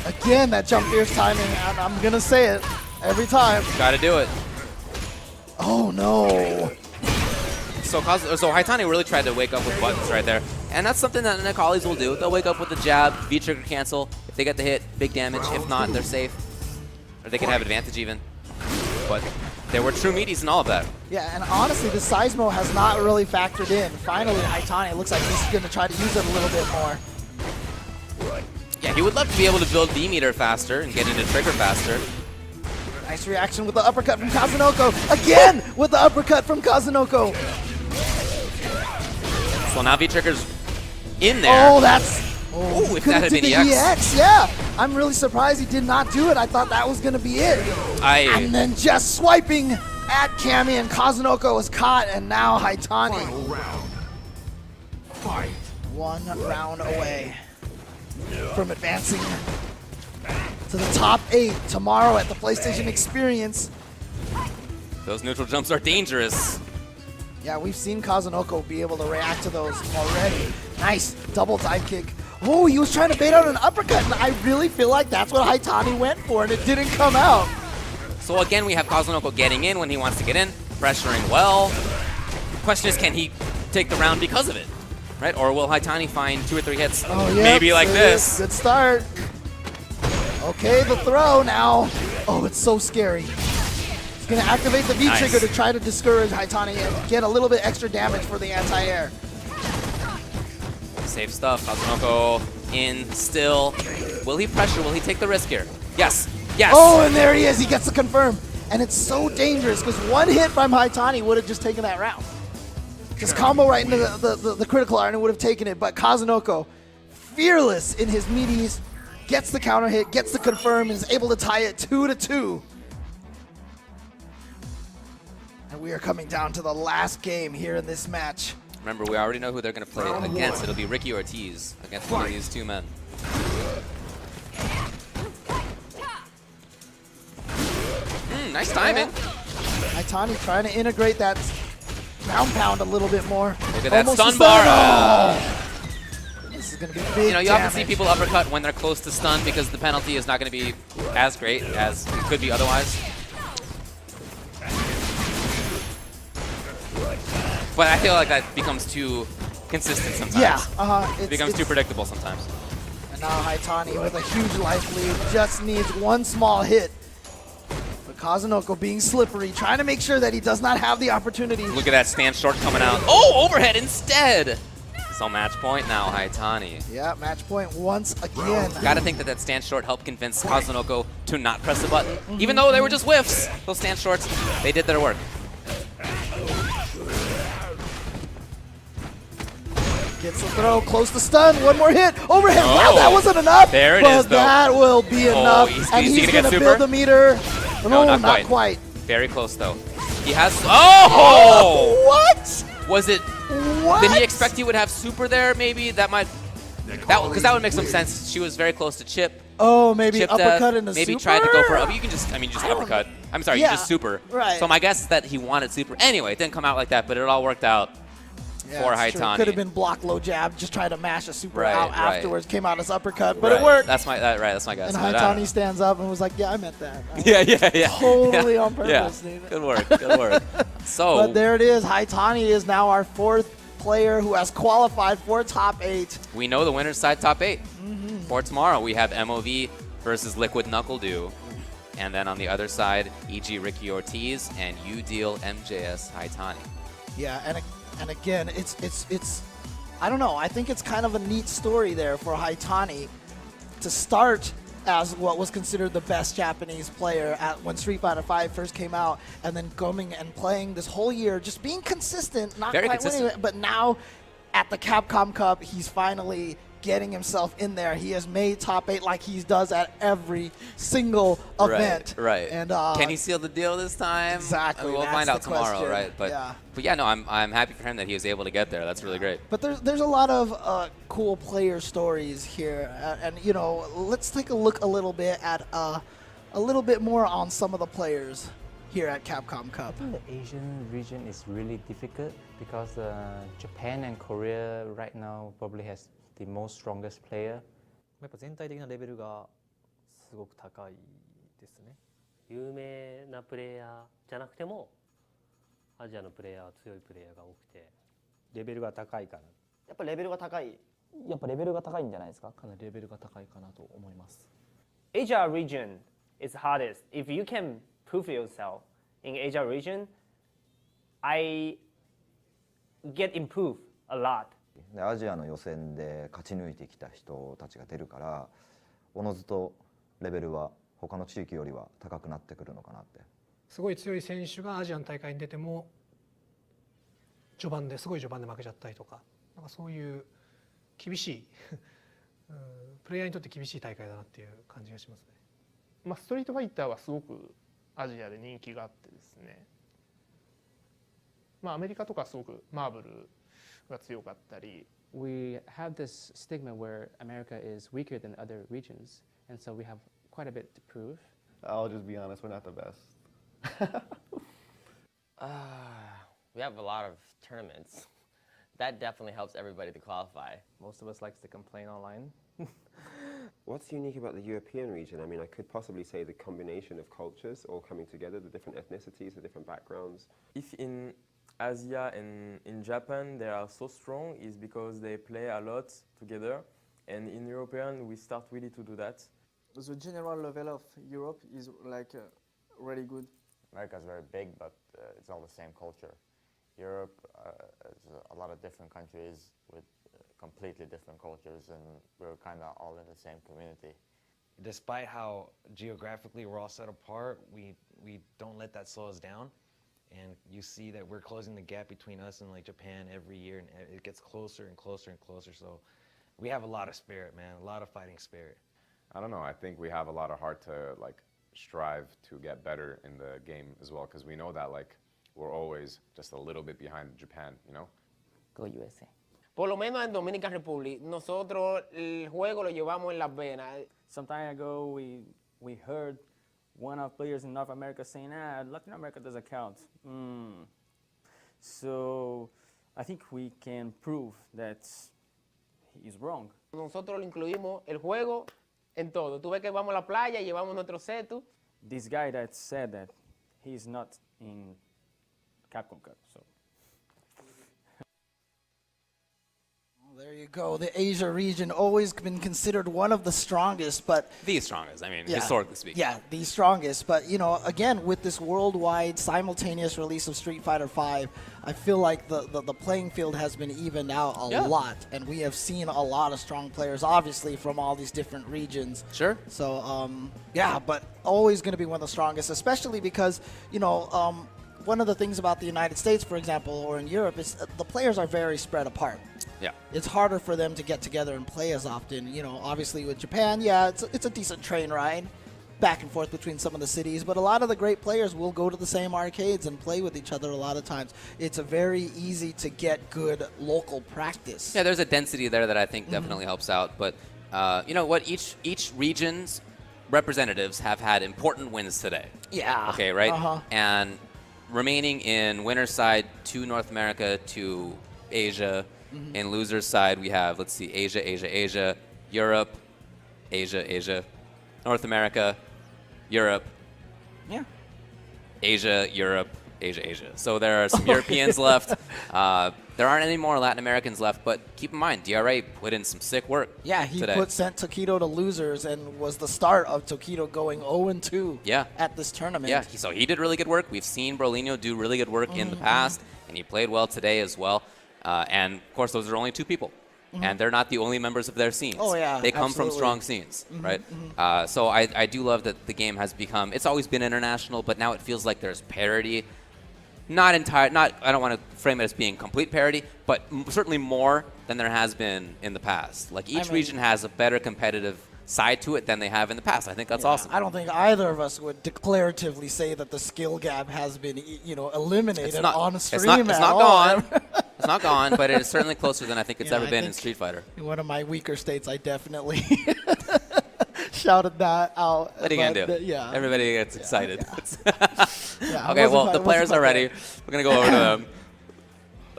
Again, that jump fierce timing. I'm going to say it every time. Gotta do it. Oh, no. So Haitani really tried to wake up with buttons right there. And that's something that Necallis will do. They'll wake up with the jab, V-trigger cancel. If they get the hit, big damage. If not, they're safe. Or they can have advantage even. but there were true meaties in all of that. Yeah, and honestly, the Seismo has not really factored in. Finally, Haitani looks like he's going to try to use it a little bit more. Yeah, he would love to be able to build D-meter faster and get into trigger faster. Nice reaction with the uppercut from Kazunoko. Again with the uppercut from Kazunoko. So now V-trigger's in there. Oh, that's... Oh, if that had been the EX. Yeah, I'm really surprised he did not do it. I thought that was going to be it. And then just swiping at Cammy, and Kazunoko was caught, and now Haitani. Final round. Fight. 1 round away from advancing to the top 8 tomorrow at the PlayStation Experience. Those neutral jumps are dangerous. Yeah, we've seen Kazunoko be able to react to those already. Nice double dive kick. Oh, he was trying to bait out an uppercut, and I really feel like that's what Haitani went for, and it didn't come out. So again, we have Kazunoko getting in when he wants to get in, pressuring well. The question is, can he take the round because of it? Right? Or will Haitani find 2 or 3 hits, maybe like this? Good start. Okay, the throw now. Oh, it's so scary. He's going to activate the V-trigger to try to discourage Haitani and get a little bit extra damage for the anti-air. Safe stuff. Kazunoko in still. Will he pressure? Will he take the risk here? Yes. Yes. Oh, and there he is. He gets the confirm. And it's so dangerous because 1 hit from Haitani would have just taken that round. Just combo right into the critical iron and would have taken it. But Kazunoko, fearless in his meaties, gets the counter hit, gets the confirm, and is able to tie it 2-2. And we are coming down to the last game here in this match. Remember, we already know who they're going to play against. It'll be Ricky Ortiz against one of these 2 men. Nice timing. Haitani trying to integrate that ground pound a little bit more. Look at that stun bar. Oh. This is going to be big. You often see people uppercut when they're close to stun because the penalty is not going to be as great as it could be otherwise. But I feel like that becomes too consistent sometimes. Yeah, it becomes too predictable sometimes. And now Haitani with a huge life lead just needs 1 small hit. But Kazunoko being slippery, trying to make sure that he does not have the opportunity. Look at that stand short coming out. Oh, overhead instead. So match point now, Haitani. Yeah, match point once again. Gotta think that stand short helped convince Kazunoko to not press the button. Even though they were just whiffs, those stand shorts, they did their work. Gets the throw, close to stun, 1 more hit, overhead. Wow, that wasn't enough. There it but is, though. That will be enough. And he's going to build the meter. No, not quite. Very close, though. He has. Oh! What? Was it? What? Did he expect he would have super there? Maybe that might. Because that would make some sense. She was very close to chip. Oh, maybe Chip uppercut in the maybe super? tried to go for. You can just. You just uppercut. I'm sorry, you just super. Right. So my guess is that he wanted super. Anyway, it didn't come out like that, but it all worked out. For Haitani. Could have been block low jab, just try to mash a super out Right. afterwards, came out as uppercut, but it worked. That's my that's my guess. And Haitani stands up and was like, yeah, I meant that. Yeah. Totally on purpose, dude. Good work, good work. So, but there it is. Haitani is now our 4th player who has qualified for top 8. We know the winner's side top 8. For tomorrow, we have MOV versus Liquid Knuckle Dew. And then on the other side, EG Ricky Ortiz and U-Deal MJS Haitani. Yeah, and again, it's I don't know. I think it's kind of a neat story there for Haitani to start as what was considered the best Japanese player when Street Fighter V first came out, and then coming and playing this whole year, just being consistent, not Very quite consistent. winning it, but now at the Capcom Cup, he's finally getting himself in there. He has made top 8 like he does at every single event. Right. And can he seal the deal this time? Exactly. We'll find out tomorrow, question. right? But yeah, no, I'm happy for him that he was able to get there. That's really great. But there's a lot of cool player stories here, and you know, let's take a look a little bit at a little bit more on some of the players here at Capcom Cup. I think the Asian region is really difficult because Japan and Korea right now probably has the most strongest player. やっぱ全体的なレベルがすごく高いですね。有名なプレイヤーじゃなくてもアジアのプレイヤーは強いプレイヤーが多くてレベルが高いかな。やっぱレベルが高い。やっぱレベルが高いんじゃないですか。かなりレベルが高いかなと思います。 Asia region is hardest. If you can prove yourself, in Asia region, I get improved a lot. でアジアの予選で勝ち抜いてきた人たちが出るからおのずとレベルは他の地域よりは高くなってくるのかなって。すごい強い選手がアジアの大会に出ても序盤ですごい序盤で負けちゃったりとか、なんかそういう厳しいプレイヤーにとって厳しい大会だなっていう感じがしますね。まあ、ストリートファイターはすごくアジアで人気があってですね、まあ、アメリカとかすごくマーブルが強かったり。We have this stigma where America is weaker than other regions, and so we have quite a bit to prove. I'll just be honest, we're not the best. We have a lot of tournaments. That definitely helps everybody to qualify. Most of us likes to complain online. What's unique about the European region? I mean, I could possibly say the combination of cultures all coming together, the different ethnicities, the different backgrounds. If in Asia and in Japan they are so strong is because they play a lot together, and in European we start really to do that. The general level of Europe is like really good. America is very big, but it's all the same culture. Europe is a lot of different countries with completely different cultures, and we're kind of all in the same community. Despite how geographically we're all set apart, we don't let that slow us down. And you see that we're closing the gap between us and like Japan every year, and it gets closer and closer and closer. So we have a lot of spirit, man, a lot of fighting spirit. I don't know. I think we have a lot of heart to like strive to get better in the game as well, because we know that like we're always just a little bit behind Japan, you know? Go USA. Por lo menos en Dominican Republic, nosotros el juego lo llevamos en las venas. Some time ago, we heard one of players in North America saying, Latin America doesn't count. So I think we can prove that he's wrong. Nosotros lo incluimos el juego en todo. Tú ves que vamos a la playa y llevamos nuestro setu. This guy that said that he's not in Capcom Cup, so. There you go. The Asia region always been considered one of the strongest, but the strongest. I mean, yeah, historically speaking. Yeah, the strongest. But you know, again, with this worldwide simultaneous release of Street Fighter V, I feel like the playing field has been evened out a lot, and we have seen a lot of strong players, obviously from all these different regions. Sure. So yeah, but always going to be one of the strongest, especially because you know. One of the things about the United States, for example, or in Europe, is the players are very spread apart. Yeah. It's harder for them to get together and play as often. You know, obviously with Japan, yeah, it's a decent train ride back and forth between some of the cities, but a lot of the great players will go to the same arcades and play with each other a lot of times. It's a very easy to get good local practice. Yeah, there's a density there that I think definitely helps out, but you know what? Each region's representatives have had important wins today. Yeah. Okay, right? And remaining in winner's side, to North America, to Asia. In loser's side, we have, let's see, Asia, Europe, Asia, North America, Europe, Asia, Europe, Asia. So there are some Europeans left. There aren't any more Latin Americans left, but keep in mind, DRA put in some sick work. Yeah, he today. sent Tokido to losers and was the start of Tokido going 0-2 at this tournament. Yeah, so he did really good work. We've seen Brolino do really good work in the past, and he played well today as well. And, of course, those are only two people. And they're not the only members of their scenes. Oh, yeah, they come from strong scenes, right? So I do love that the game has become, it's always been international, but now it feels like there's parity. I don't want to frame it as being complete parity, but certainly more than there has been in the past. Like each region has a better competitive side to it than they have in the past. I think that's awesome. I don't think either of us would declaratively say that the skill gap has been, eliminated on stream it's not gone. It's not gone, but it is certainly closer than I think it's ever been in Street Fighter. In one of my weaker states, I definitely shouted that out. What are you going to do? Yeah. Everybody gets excited. Yeah, okay, well, the players are ready. We're going to go over to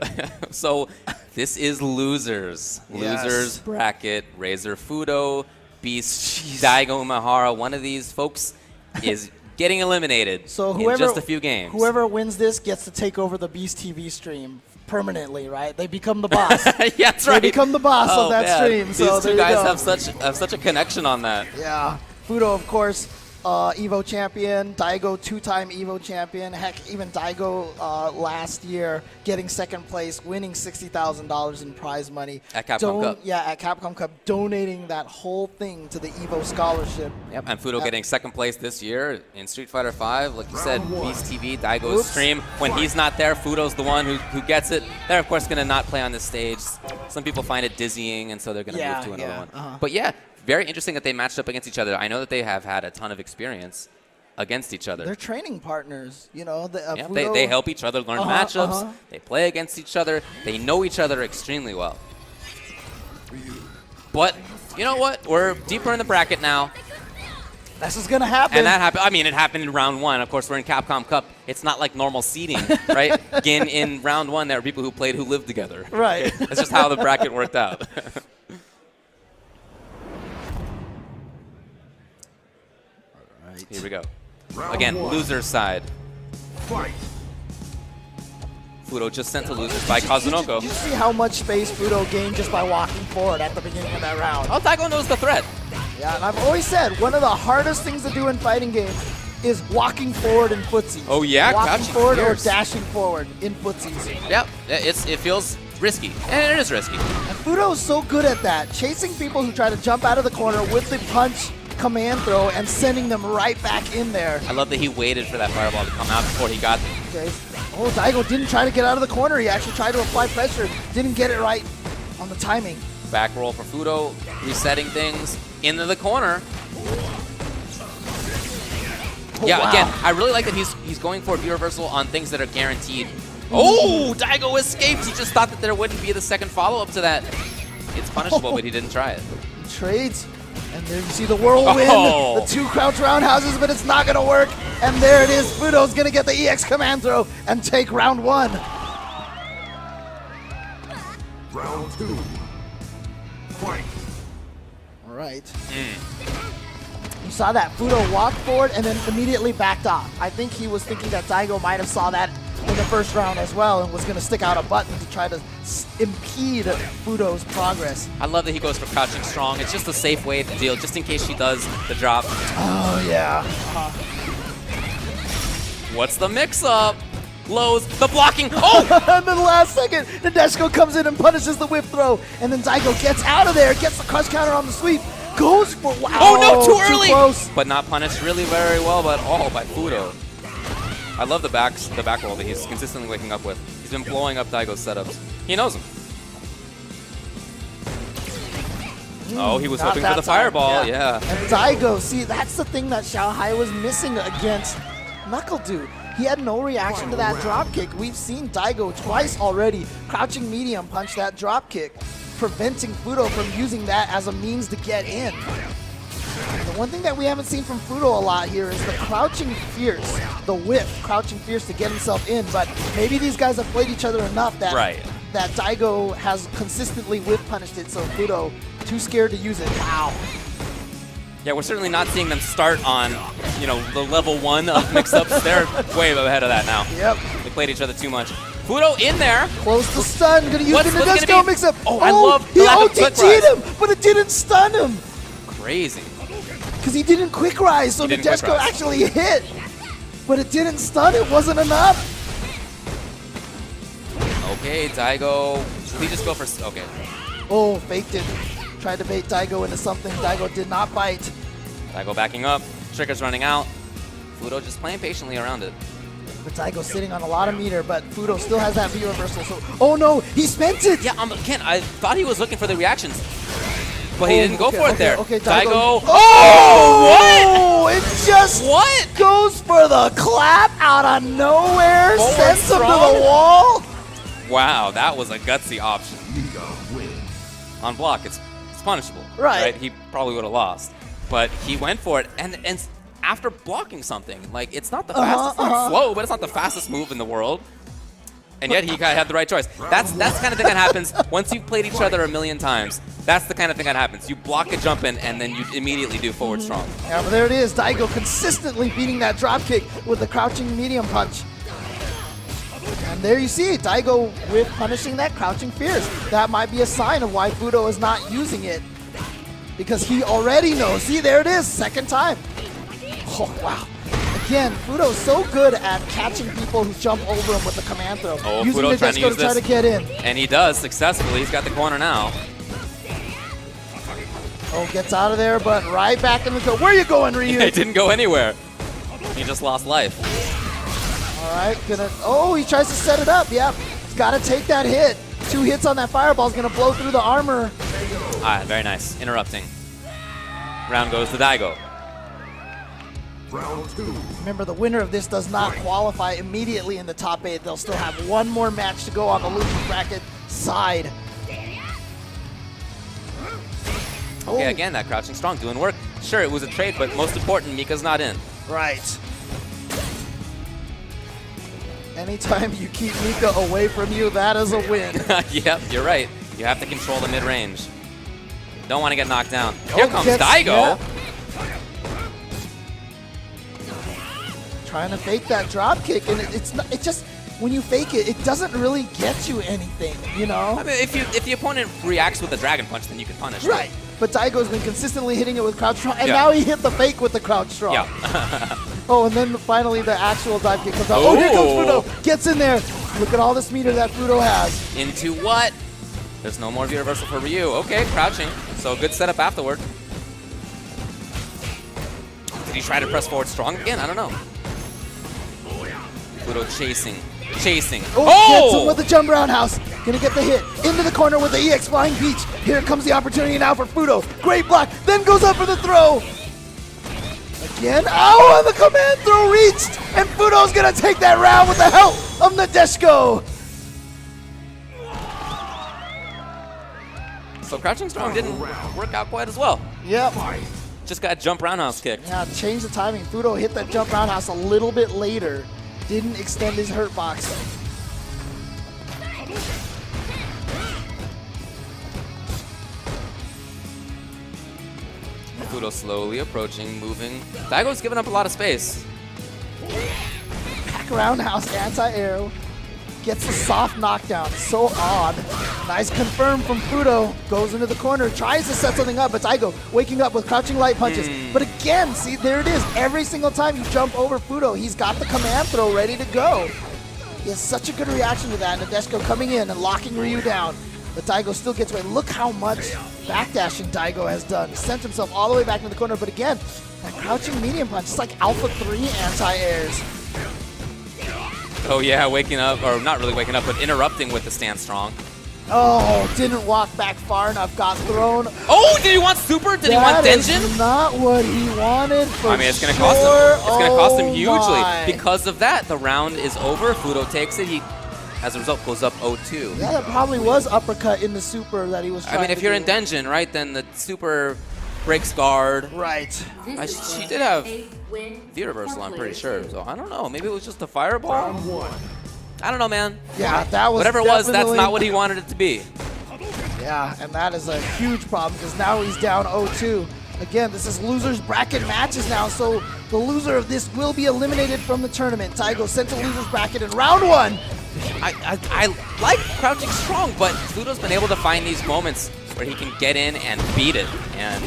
them. So this is losers. Losers bracket. Razor Fudo, Beast, Daigo Umehara. One of these folks is getting eliminated in just a few games. Whoever wins this gets to take over the Beast TV stream permanently, right? They become the boss. Yeah, that's right. They become the boss of that stream. These so two guys have such a connection on that. Yeah. Fudo, of course, Evo champion, Daigo 2-time Evo champion, heck, even Daigo last year getting second place, winning $60,000 in prize money. At Capcom Cup. Yeah, at Capcom Cup, donating that whole thing to the Evo scholarship. Yep, and Fudo getting second place this year in Street Fighter V. Like you said, Beast TV, Daigo's stream. When he's not there, Fudo's the one who gets it. They're, of course, going to not play on this stage. Some people find it dizzying, and so they're going to move to another one. But yeah, very interesting that they matched up against each other. I know that they have had a ton of experience against each other. They're training partners, you know. They help each other learn matchups. They play against each other. They know each other extremely well. But you know what? We're deeper in the bracket now. This is going to happen. And that happened. I mean, it happened in round 1. Of course, we're in Capcom Cup. It's not like normal seeding, right? Again, in round 1, there were people who played who lived together. Right. That's just how the bracket worked out. Here we go. Again, loser's side. Fudo just sent to losers by Kazunoko. Did you see how much space Fudo gained just by walking forward at the beginning of that round? Oh, Daigo knows the threat. Yeah, and I've always said one of the hardest things to do in fighting games is walking forward in footsies. Oh yeah, walking forward or dashing forward in footsies. Yep, it feels risky, and it is risky. And Fudo is so good at that, chasing people who try to jump out of the corner with the punch command throw and sending them right back in there. I love that he waited for that fireball to come out before he got them. Okay. Oh, Daigo didn't try to get out of the corner. He actually tried to apply pressure. Didn't get it right on the timing. Back roll for Fudo, resetting things into the corner. Yeah, again, I really like that he's going for a V reversal on things that are guaranteed. Oh, Daigo escaped. He just thought that there wouldn't be the second follow-up to that. It's punishable, but he didn't try it. He trades. And there you see the whirlwind, the 2 crouch roundhouses, but it's not going to work. And there it is. Fudo's going to get the EX command throw and take round 1. Round 2. Fight. All right. You saw that Fudo walk forward and then immediately backed off. I think he was thinking that Daigo might have saw that in the first round as well and was going to stick out a button to try to impede Fudo's progress. I love that he goes for crouching strong. It's just a safe way to deal, just in case she does the drop. Oh, yeah. What's the mix-up? Lows, the blocking. Oh! And then last second, Nadeshiko comes in and punishes the whip throw. And then Daigo gets out of there, gets the crush counter on the sweep, goes for, wow. Oh, no, too early! Too close. But not punished really very well, but by Fudo. I love the back roll that he's consistently waking up with. He's been blowing up Daigo's setups. He knows them. Oh, he was hoping for the fireball, yeah. And Daigo, see, that's the thing that Xiaohai was missing against Knuckle Dude. He had no reaction to that drop kick. We've seen Daigo twice already crouching medium punch that drop kick, preventing Fudo from using that as a means to get in. The one thing that we haven't seen from Fudo a lot here is the crouching fierce, the whip, crouching fierce to get himself in, but maybe these guys have played each other enough that, that Daigo has consistently whip punished it, so Fudo too scared to use it. Wow. Yeah, we're certainly not seeing them start on, you know, the level 1 of mix-ups. They're way ahead of that now. Yep. They played each other too much. Fudo in there. Close to stun. Gonna use the Nadeshiko mix-up. Oh, I love the he lack of quick OTG'd rise. him, but it didn't stun him. Crazy. Because he didn't quick rise, so Nadeshiko actually hit. But it didn't stun. It wasn't enough. Okay, Daigo. Should he just go for... Okay. Oh, faked it. Tried to bait Daigo into something. Daigo did not bite. Daigo backing up. Trigger's running out. Fudo just playing patiently around it. But Daigo's sitting on a lot of meter, but Fudo still has that V reversal. So, oh no, he spent it! Yeah, Ken, I thought he was looking for the reactions, but he didn't go for it there. Okay, Daigo. Oh, what? It just what? Goes for the clap out of nowhere, sends him to the wall. Wow, that was a gutsy option. On block, it's punishable. Right. He probably would have lost, but he went for it, and after blocking something, like it's not the fastest, it's slow, but it's not the fastest move in the world. And yet he had the right choice. That's the kind of thing that happens once you've played each other a million times. That's the kind of thing that happens. You block a jump in, and then you immediately do forward strong. Yeah, but there it is. Daigo consistently beating that drop kick with the crouching medium punch. And there you see it, Daigo with punishing that crouching fierce. That might be a sign of why Fudo is not using it. Because he already knows. See, there it is, second time. Oh, wow. Again, Fudo's so good at catching people who jump over him with the command throw. Oh, using Fudo the trying to disco use to try this. to get in. And he does successfully. He's got the corner now. Oh, gets out of there, but right back in the go. Where are you going, Ryu? He didn't go anywhere. He just lost life. All right, oh, he tries to set it up. Yep, he's got to take that hit. 2 hits on that fireball is going to blow through the armor. All right, very nice. Interrupting. Round goes to Daigo. Round 2. Remember, the winner of this does not qualify immediately in the top 8. They'll still have one more match to go on the losing bracket side. Okay, again, that crouching strong doing work. Sure, it was a trade, but most important, Mika's not in. Right. Anytime you keep Mika away from you, that is a win. Yep, you're right. You have to control the mid-range. Don't want to get knocked down. Here comes gets- Daigo. yeah. Trying to fake that drop kick, and it just when you fake it, it doesn't really get you anything, you know? I mean, if the opponent reacts with a dragon punch, then you can punish. Right. But Daigo's been consistently hitting it with crouch strong, and Yeah. now he hit the fake with the crouch strong. Yeah. Oh, and then finally the actual dive kick comes out. Oh, here comes Fudo. Gets in there. Look at all this meter that Fudo has. Into what? There's no more view reversal for Ryu. Okay, crouching. So good setup afterward. Did he try to press forward strong again? I don't know. Fudo chasing. Oh! Gets him with the jump roundhouse. Gonna get the hit. Into the corner with the EX Flying Peach. Here comes the opportunity now for Fudo. Great block. Then goes up for the throw. Again. Oh, and the command throw reached. And Fudo's gonna take that round with the help of Nadeshiko. So crouching strong didn't work out quite as well. Yep. Just got jump roundhouse kicked. Yeah, change the timing. Fudo hit that jump roundhouse a little bit later. Didn't extend his hurt box. Fudo slowly approaching, moving. Daigo's giving up a lot of space. Back roundhouse, anti-air. Gets a soft knockdown. So odd. Nice confirm from Fudo. Goes into the corner, tries to set something up, but Daigo waking up with crouching light punches. But again, see, there it is. Every single time you jump over Fudo, he's got the command throw ready to go. He has such a good reaction to that. Nadeshiko coming in and locking Ryu down. But Daigo still gets away. Look how much backdashing Daigo has done. He sent himself all the way back into the corner, but again, that crouching medium punch, it's like Alpha 3 anti-airs. Oh yeah, waking up, or not really waking up, but interrupting with the stand strong. Oh, didn't walk back far enough, got thrown. Oh, did he want super? Did he want Denjin? That is not what he wanted for I mean, it's gonna sure. cost him. It's gonna cost him Oh hugely. my. Because of that, the round is over. Fudo takes it. He, as a result, goes up 0-2. Yeah, that probably was uppercut in the super that he was trying I mean, if to you're do. in Denjin, right, then the super breaks guard. Right. She did have view reversal, I'm pretty sure. So I don't know. Maybe it was just a fireball. I don't know, man. Yeah, that was whatever it was. That's definitely- not what he wanted it to be. Yeah, and that is a huge problem because now he's down 0-2. Again, this is losers bracket matches now, so the loser of this will be eliminated from the tournament. Daigo sent to losers bracket in round 1. I like crouching strong, but Fudo's been able to find these moments where he can get in and beat it, and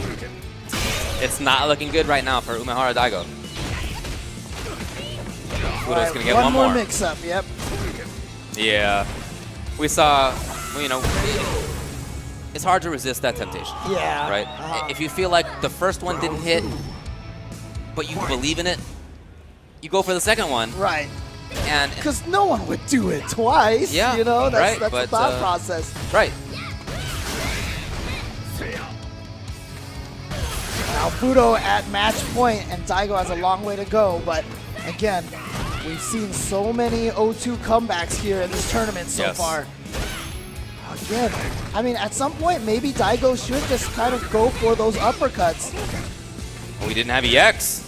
it's not looking good right now for Umehara Daigo. Fudo's gonna get one more. mix-up, yep. Yeah, we saw, well, you know, it's hard to resist that temptation. Yeah. Right? If you feel like the first one didn't hit, but you believe in it, you go for the second one. Right. And because no one would do it twice. Yeah, you know, that's, right, that's but, the thought process. Right. Now Fudo at match point, and Daigo has a long way to go, but again, we've seen so many 0-2 comebacks here in this tournament so far. Again, I mean, at some point, maybe Daigo should just kind of go for those uppercuts. We didn't have EX.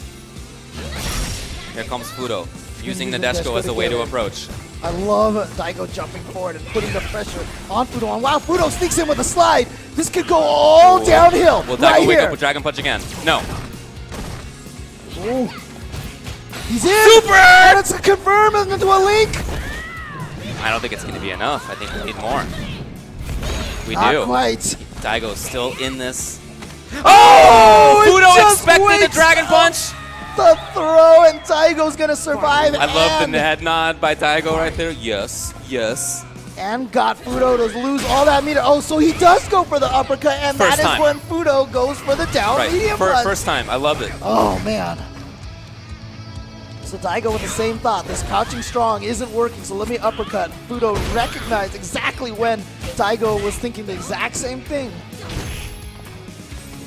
Here comes Fudo, using Nadeshiko as a way to approach. I love Daigo jumping forward and putting the pressure on Fudo. And wow, Fudo sneaks in with a slide. This could go all downhill. Will Daigo right wake here. up with Dragon Punch again? No. Ooh. He's in! Super! And it's a confirm into a link! I don't think it's going to be enough. I think we need more. We Not do. quite. Daigo's still in this. Oh! Fudo just expected the wakes Dragon up. Punch! the throw, and Daigo's gonna survive. I love the head nod by Daigo right there. Yes, yes. And got Fudo to lose all that meter. Oh, so he does go for the uppercut, and that is when Fudo goes for the down medium punch. First time, I love it. Oh, man. So Daigo with the same thought. This crouching strong isn't working, so let me uppercut. Fudo recognized exactly when Daigo was thinking the exact same thing.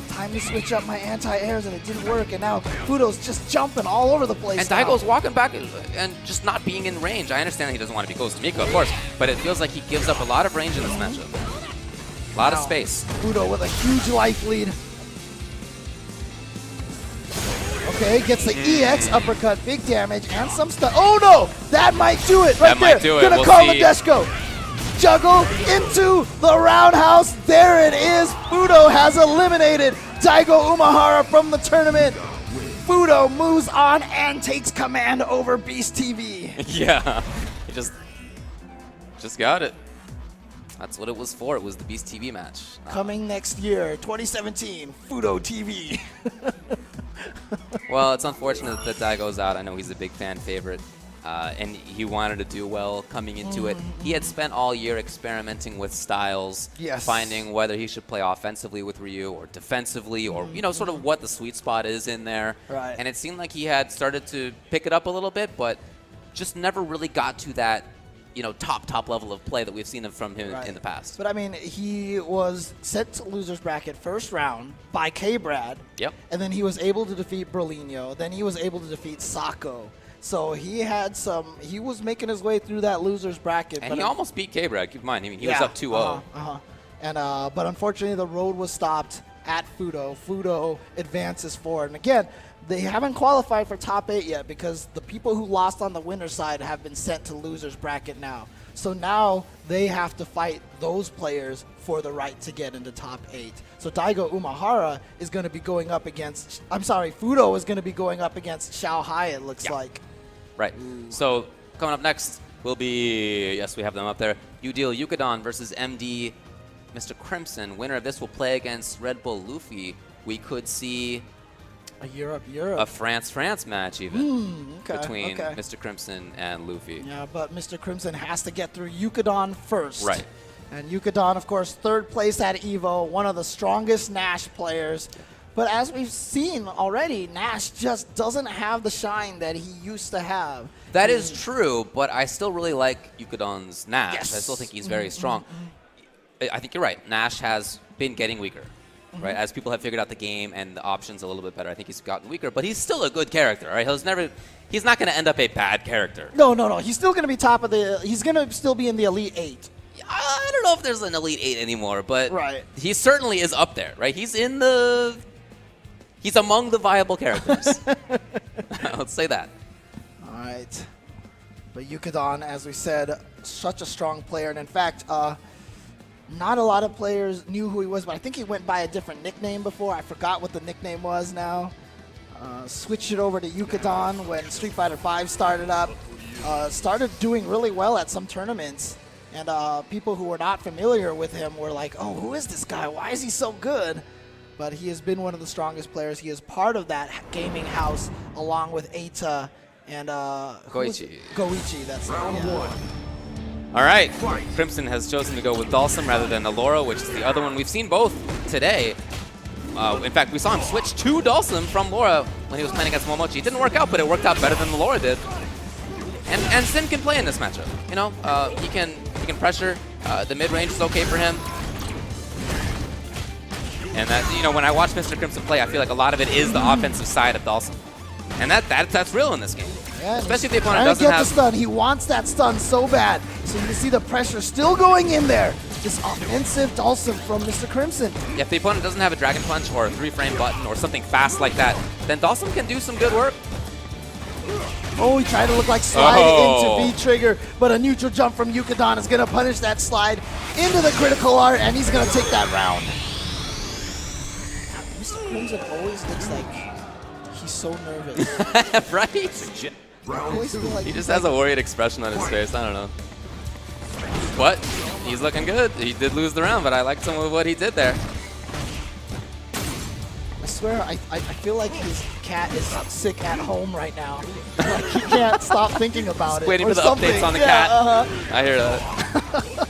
Time to switch up my anti-airs, and it didn't work, and now Fudo's just jumping all over the place. And Daigo's walking back and just not being in range. I understand that he doesn't want to be close to Miko, of course, but it feels like he gives up a lot of range in this matchup. A lot of space. Fudo with a huge life lead. Okay, gets the EX uppercut, big damage, and some stuff. Oh no! That might do it right there. Might do it. Gonna We'll call see. Nadeshiko. Juggle into the roundhouse. There it is. Fudo has eliminated Daigo Umehara from the tournament. Fudo moves on and takes command over Beast TV. Yeah, he just got it. That's what it was for. It was the Beast TV match. Coming next year, 2017, Fudo TV. Well, it's unfortunate that Daigo's out. I know he's a big fan favorite, and he wanted to do well coming into it. He had spent all year experimenting with styles, finding whether he should play offensively with Ryu or defensively, or sort of what the sweet spot is in there. Right. And it seemed like he had started to pick it up a little bit, but just never really got to that top level of play that we've seen from him in the past. But I mean, he was sent to loser's bracket first round by K-Brad. Yep. And then he was able to defeat Berlino. Then he was able to defeat Sako. So he was making his way through that loser's bracket. And but he almost beat K-Brad, keep in mind. I mean, he was up 2-0. And but unfortunately, the road was stopped at Fudo. Fudo advances forward. And again, they haven't qualified for top 8 yet because the people who lost on the winner's side have been sent to loser's bracket now. So now they have to fight those players for the right to get into top 8. So Daigo Umehara is going to be going up against, Fudo is going to be going up against Xiao Hai, it looks like. Right. So coming up next will be, yes, we have them up there, Udil Yukadon versus MD Mr. Crimson. Winner of this will play against Red Bull Luffy. We could see a Europe. A France match even between okay. Mr. Crimson and Luffy. Yeah, but Mr. Crimson has to get through Yukadon first. Right. And Yukadon, of course, 3rd place at EVO, one of the strongest Nash players. But as we've seen already, Nash just doesn't have the shine that he used to have. That is true, but I still really like Yukadon's Nash. Yes. I still think he's very strong. I think you're right. Nash has been getting weaker. Right, as people have figured out the game and the options a little bit better, I think he's gotten weaker, but he's still a good character, right? He's not going to end up a bad character. No. He's still going to be top of the. He's going to still be in the Elite 8. I don't know if there's an Elite 8 anymore, but right. He certainly is up there, right? He's among the viable characters. Let's say that. All right, but Yukadon, as we said, such a strong player, and in fact, not a lot of players knew who he was, but I think he went by a different nickname before. I forgot what the nickname was now. Switched it over to Yukadon when Street Fighter V started up. Started doing really well at some tournaments. And people who were not familiar with him were like, oh, who is this guy? Why is he so good? But he has been one of the strongest players. He is part of that gaming house along with Eita and Goichi. That's round one. All right, Crimson has chosen to go with Dalsum rather than Allura, which is the other one. We've seen both today. In fact, we saw him switch to Dalsum from Laura when he was playing against Momochi. It didn't work out, but it worked out better than the Laura did. And Sin can play in this matchup. He can pressure. The mid-range is okay for him. And that, when I watch Mr. Crimson play, I feel like a lot of it is the offensive side of Dalsum. And that's real in this game. Yeah, especially if the opponent doesn't have... the stun. He wants that stun so bad. So you can see the pressure still going in there. This offensive Dalsum from Mr. Crimson. Yeah, if the opponent doesn't have a Dragon Punch or a 3-frame button or something fast like that, then Dalsum can do some good work. Oh, he tried to look like slide into V-trigger, but a neutral jump from Yukadon is going to punish that slide into the critical art, and he's going to take that round. Mr. Crimson always looks like he's so nervous. Right? He just has a worried expression on his face. I don't know. But he's looking good. He did lose the round, but I liked some of what he did there. swear, I feel like his cat is sick at home right now. Like he can't stop thinking about it. Waiting or for the something. updates on the Yeah, cat. I hear that.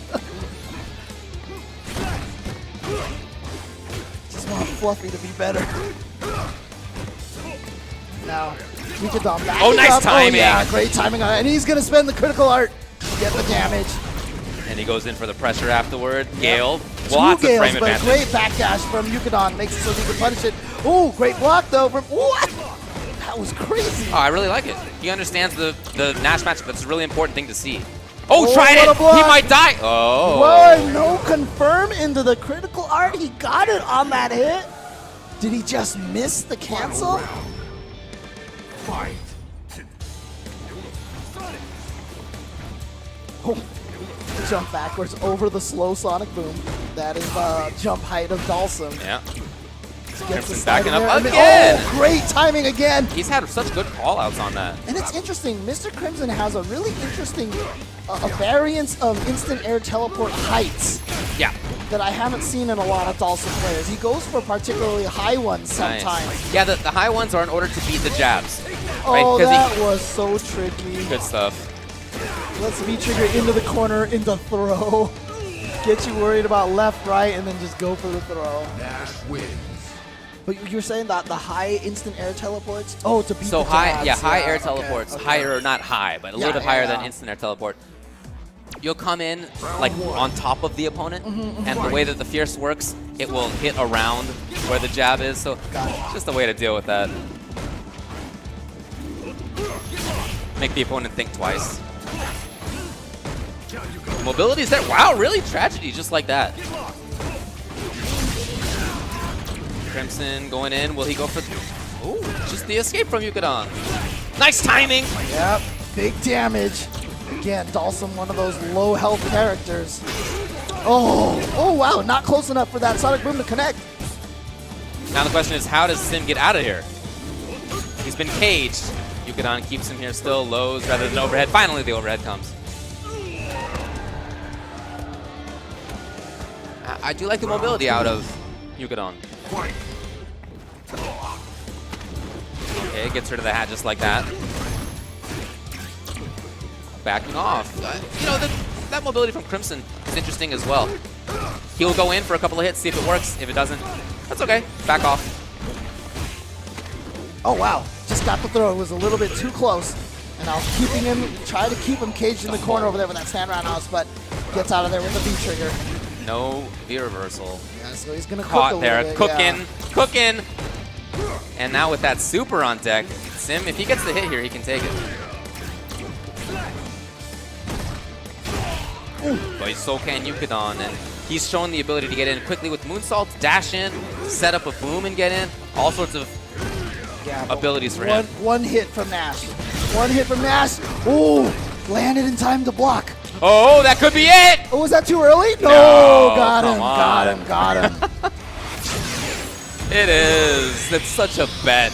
Just want Fluffy to be better. Now, Yukadon back. Oh, nice up. timing. Oh, yeah, great timing on it. And he's going to spend the critical art to get the damage. And he goes in for the pressure afterward. Yep. Gale. Two Lots of Gales, frame but advantage. great backdash from Yukadon. Makes it so he can punish it. Oh, great block, though. From what? That was crazy. Oh, I really like it. He understands the Nash matchup. That's a really important thing to see. Oh, tried what a it. block. He might die. Oh. Whoa, no confirm into the critical art. He got it on that hit. Did he just miss the cancel? Fight. Oh, jump backwards over the slow sonic boom. That is the jump height of Dalsum. Yeah. Gets the Crimson slide backing in up there, and again. then- oh, great timing again. He's had such good call-outs on that. And it's interesting, Mr. Crimson has a really interesting a variance of instant air teleport heights. Yeah. That I haven't seen in a lot of Dalsum players. He goes for particularly high ones sometimes. Nice. Yeah, the high ones are in order to beat the jabs. Oh, right? 'Cause that was so tricky. Good stuff. Let's V-trigger into the corner, into throw. Get you worried about left, right, and then just go for the throw. Nash wins. But you were saying that the high instant air teleports? Oh, to beat So the high, jabs. yeah, high air okay, teleports. okay. Higher, not high, but a little bit higher than instant air teleport. You'll come in like on top of the opponent, and the way that the Fierce works, it will hit around where the jab is. So just a way to deal with that. Make the opponent think twice. Mobility's there. Wow, really? Tragedy, just like that. Crimson going in. Will he go for... Ooh, just the escape from Yukadon. Nice timing. Yep, big damage. Again, Dalsum, one of those low health characters. Oh, wow, not close enough for that Sonic Boom to connect. Now the question is, how does Sim get out of here? He's been caged. Yukadon keeps him here still. Lows rather than overhead. Finally, the overhead comes. I do like the mobility out of Yukadon. Okay, gets rid of the hat just like that. Backing off. You know, that mobility from Crimson is interesting as well. He'll go in for a couple of hits, see if it works. If it doesn't, that's okay. Back off. Oh, wow. Just got the throw. It was a little bit too close. And I was keeping him, try to keep him caged in the corner over there with that stand roundhouse, but gets out of there with the V-trigger. No V reversal. Yeah, so he's going to cook a Caught little there. bit, Cooking. yeah. Cooking. And now with that super on deck, Sim, if he gets the hit here, he can take it. But he so can Yukadon, and he's shown the ability to get in quickly with Moonsault, dash in, set up a boom and get in. All sorts of abilities for him. One hit from Nash. One hit from Nash. Ooh, landed in time to block. Oh, that could be it! Oh, was that too early? No, got him, got him. It is. It's such a bet.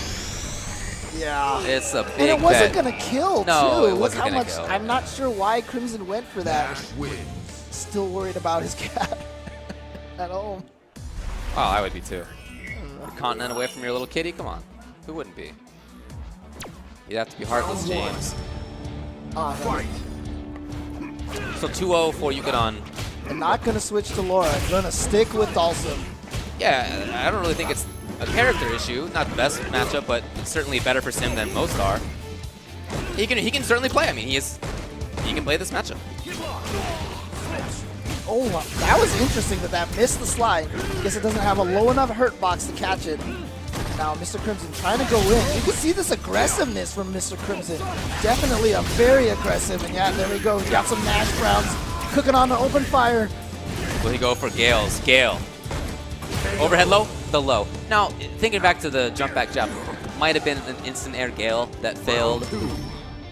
Yeah. It's a big bet. And it wasn't going to kill, No, too. it wasn't Look how gonna much. kill. I'm not sure why Crimson went for that. Still worried about his cat at home. Oh, I would be too. A continent away from your little kitty? Come on. Who wouldn't be? You'd have to be heartless, James. So 2-0 for Yukadon. I'm not going to switch to Laura. I'm going to stick with Dalsum. Yeah, I don't really think it's a character issue. Not the best matchup, but it's certainly better for Sim than most are. He can certainly play. I mean, he can play this matchup. Oh, that was interesting that missed the slide. Guess it doesn't have a low enough hurt box to catch it. Now, Mr. Crimson trying to go in. You can see this aggressiveness from Mr. Crimson. Definitely a very aggressive. And yeah, there we go. He got some Nash rounds cooking on the open fire. Will he go for Gale's? Gale. Overhead low? The low. Now, thinking back to the jump back jab, might have been an instant air Gale that failed.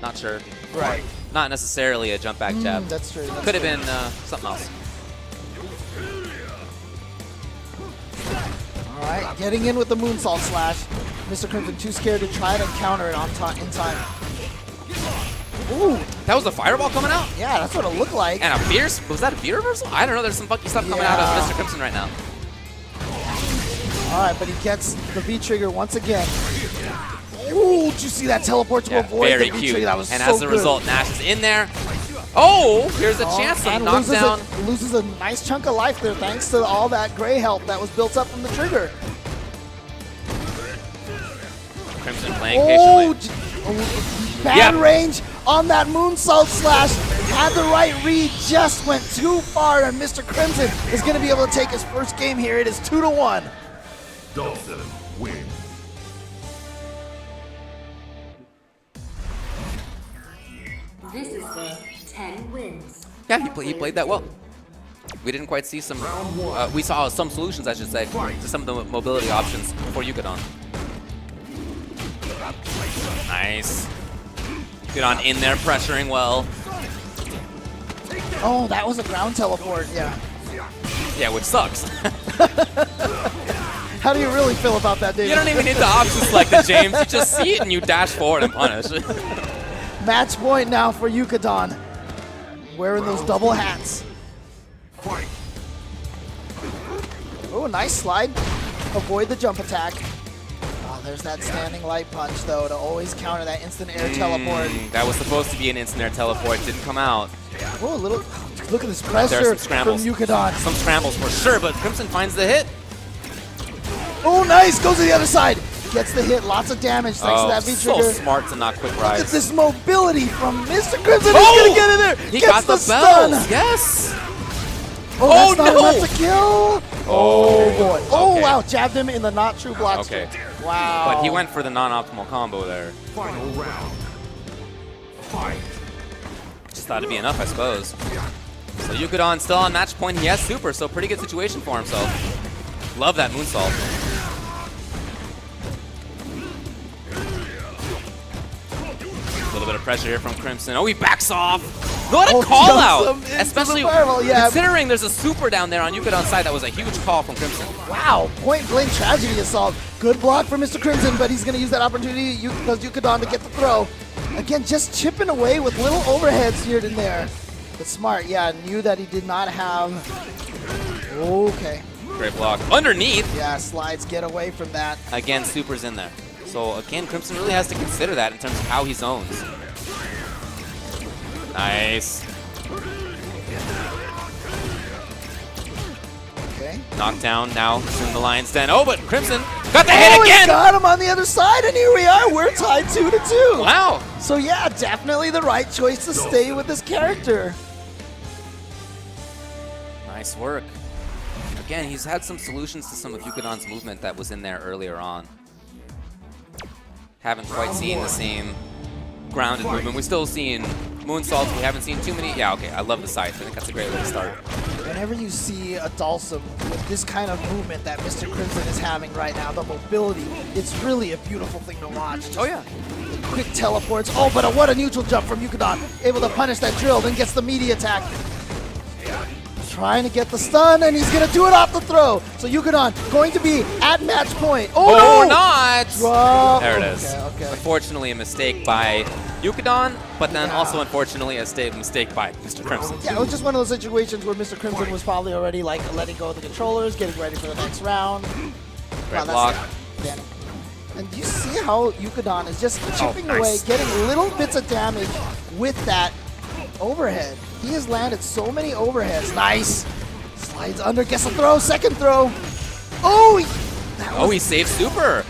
Not sure. Right. Not necessarily a jump back jab. That's true. Could have been something else. All right, getting in with the moonsault slash. Mr. Crimson too scared to try to counter it in time. Ooh. That was the fireball coming out? Yeah, that's what it looked like. And a fierce? Was that a V reversal? I don't know. There's some funky stuff coming out of Mr. Crimson right now. All right, but he gets the V trigger once again. Ooh, did you see that teleport to avoid very the V cute. trigger? That was and so as a good. result, Nash is in there. Oh, here's a chance to and knock down. Loses a nice chunk of life there thanks to all that gray health that was built up from the trigger. Crimson playing patiently. Bad range on that moonsault slash. Had the right read, just went too far, and Mr. Crimson is going to be able to take his first game here. It is 2-1. Dawson wins. This is the 10 wins. Yeah, he played that well. We didn't quite see some. We saw some solutions, I should say, to some of the mobility options for Yukadon. Nice. Yukadon in there, pressuring well. Oh, that was a ground teleport, yeah. Yeah, which sucks. How do you really feel about that, David? You don't even need the option selected, James. You just see it and you dash forward and punish. Match point now for Yukadon. Wearing those double hats. Oh, nice slide. Avoid the jump attack. Oh, there's that standing light punch, though, to always counter that instant air teleport. That was supposed to be an instant air teleport. Didn't come out. Oh, a little. Look at this pressure There's some scrambles. from Yukadon. Some scrambles for sure, but Crimson finds the hit. Oh, nice. Goes to the other side. Gets the hit. Lots of damage thanks to that V-trigger. So smart to not quick rise. Look at this mobility from Mr. Crimson. Oh! He's going to get in there. He Gets got the stun. bells. Yes. Oh, that's not enough to kill. Oh, boy. Oh, okay. wow. Jabbed him in the not true block. Okay. Wow. But he went for the non-optimal combo there. Final round. Fight. Just thought it'd be enough, I suppose. So Yukadon still on match point. He has super, so pretty good situation for himself. Love that moonsault. A little bit of pressure here from Crimson. Oh, he backs off. What a call out! Especially considering there's a super down there on Yukadon's side. That was a huge call from Crimson. Wow, point blank tragedy assault. Good block for Mr. Crimson, but he's going to use that opportunity because Yukadon to get the throw. Again, just chipping away with little overheads here and there. But smart, yeah, knew that he did not have. Okay. Great block. Underneath. Yeah, slides get away from that. Again, super's in there. So again, Crimson really has to consider that in terms of how he zones. Nice. Okay. Knockdown now. It's in the lion's den. Oh, but Crimson got the hit again. He got him on the other side, and here we are. We're tied 2-2. Wow. So yeah, definitely the right choice to stay with this character. Nice work. Again, he's had some solutions to some of Yukadon's movement that was in there earlier on. Haven't quite seen the same grounded movement. We're still seeing moonsaults. We haven't seen too many. Yeah, okay. I love the scythe. I think that's a great way to start. Whenever you see a Dhalsim with this kind of movement that Mr. Crimson is having right now, the mobility, it's really a beautiful thing to watch. Just oh, yeah. The quick teleports. Oh, but what a neutral jump from Yukadon. Able to punish that drill, then gets the meaty attack. Trying to get the stun, and he's going to do it off the throw. So Yukadon going to be at match point. Oh, no! Not! Drop. There it is. Okay. Unfortunately, a mistake by Yukadon, but then also, unfortunately, a mistake by Mr. Crimson. Yeah, it was just one of those situations where Mr. Crimson was probably already like letting go of the controllers, getting ready for the next round. Great block. Yeah. And you see how Yukadon is just chipping away, getting little bits of damage with that overhead. He has landed so many overheads. Nice. Slides under, gets a throw, second throw. Oh, he saved super.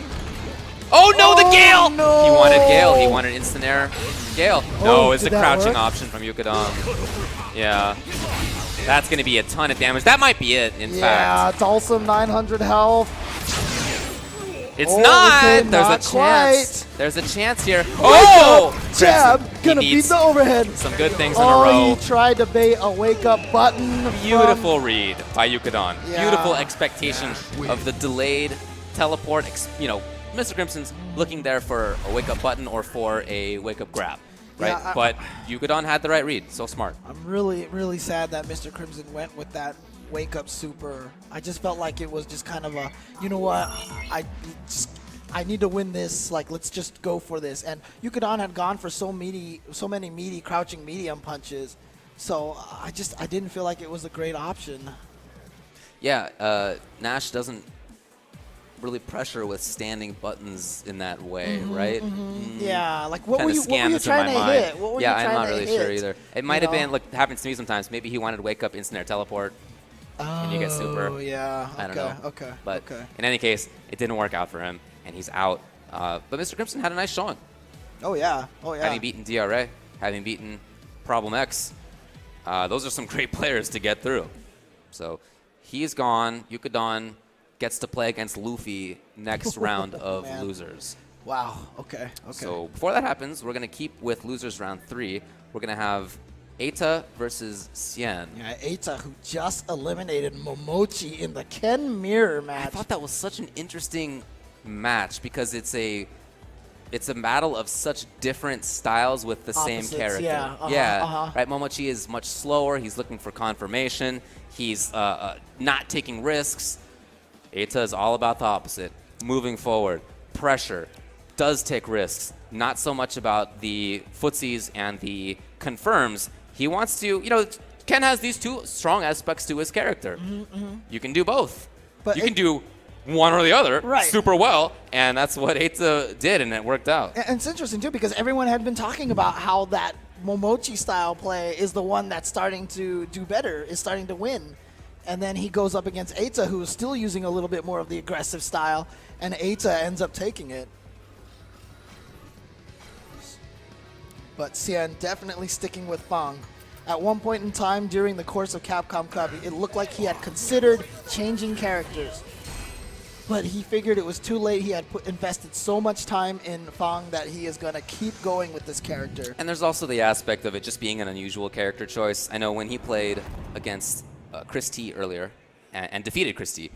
Oh no, the Gale! No. He wanted Gale. He wanted instant air. Gale. No, it's a crouching work? option from Yukadon. Yeah. That's going to be a ton of damage. That might be it, in fact. Yeah, Dhalsim 900 health. It's not. There's not a chance. Quite. There's a chance here. Oh! Jab, gonna beat the overhead. Some good things in a row. He tried to bait a wake-up button. Beautiful read by Yukadon. Yeah. Beautiful expectation of the delayed teleport. Mr. Crimson's looking there for a wake-up button or for a wake-up grab, right? Yeah, but Yukadon had the right read. So smart. I'm really, really sad that Mr. Crimson went with that wake-up super. I just felt like it was just kind of a, you know what, I need to win this, like, let's just go for this. And Yukadon had gone for so many meaty crouching medium punches, so I didn't feel like it was a great option. Yeah, Nash doesn't really pressure with standing buttons in that way, right? Yeah, like what Trying were to you scan this in trying my to mind. hit? What were yeah, you I'm trying not to really hit? sure either. It might have been, like, happens to me sometimes. Maybe he wanted to wake up instant air teleport, and you get super. Oh, yeah. I don't know. Okay. But in any case, it didn't work out for him, and he's out. But Mr. Crimson had a nice showing. Oh yeah. Having beaten DRA, having beaten Problem X, those are some great players to get through. So he's gone. Yukadon gets to play against Luffy next round of losers. Wow. Okay. So before that happens, we're going to keep with losers round 3. We're going to have Eita versus Cien. Yeah, Eita, who just eliminated Momochi in the Ken Mirror match. I thought that was such an interesting match because it's a battle of such different styles with the same Opposites, character. yeah, Right. Momochi is much slower. He's looking for confirmation. He's not taking risks. Eita is all about the opposite. Moving forward, pressure, does take risks. Not so much about the footsies and the confirms. He wants to, Ken has these two strong aspects to his character. You can do both. But you can do one or the other Right. super well, and that's what Eita did, and it worked out. And it's interesting, too, because everyone had been talking about how that Momochi-style play is the one that's starting to do better, is starting to win. And then he goes up against Eita, who is still using a little bit more of the aggressive style, and Eita ends up taking it. But Cien definitely sticking with Fang. At one point in time during the course of Capcom Cup, it looked like he had considered changing characters. But he figured it was too late. He had invested so much time in Fang that he is going to keep going with this character. And there's also the aspect of it just being an unusual character choice. I know when he played against Chris T earlier and defeated Chris T,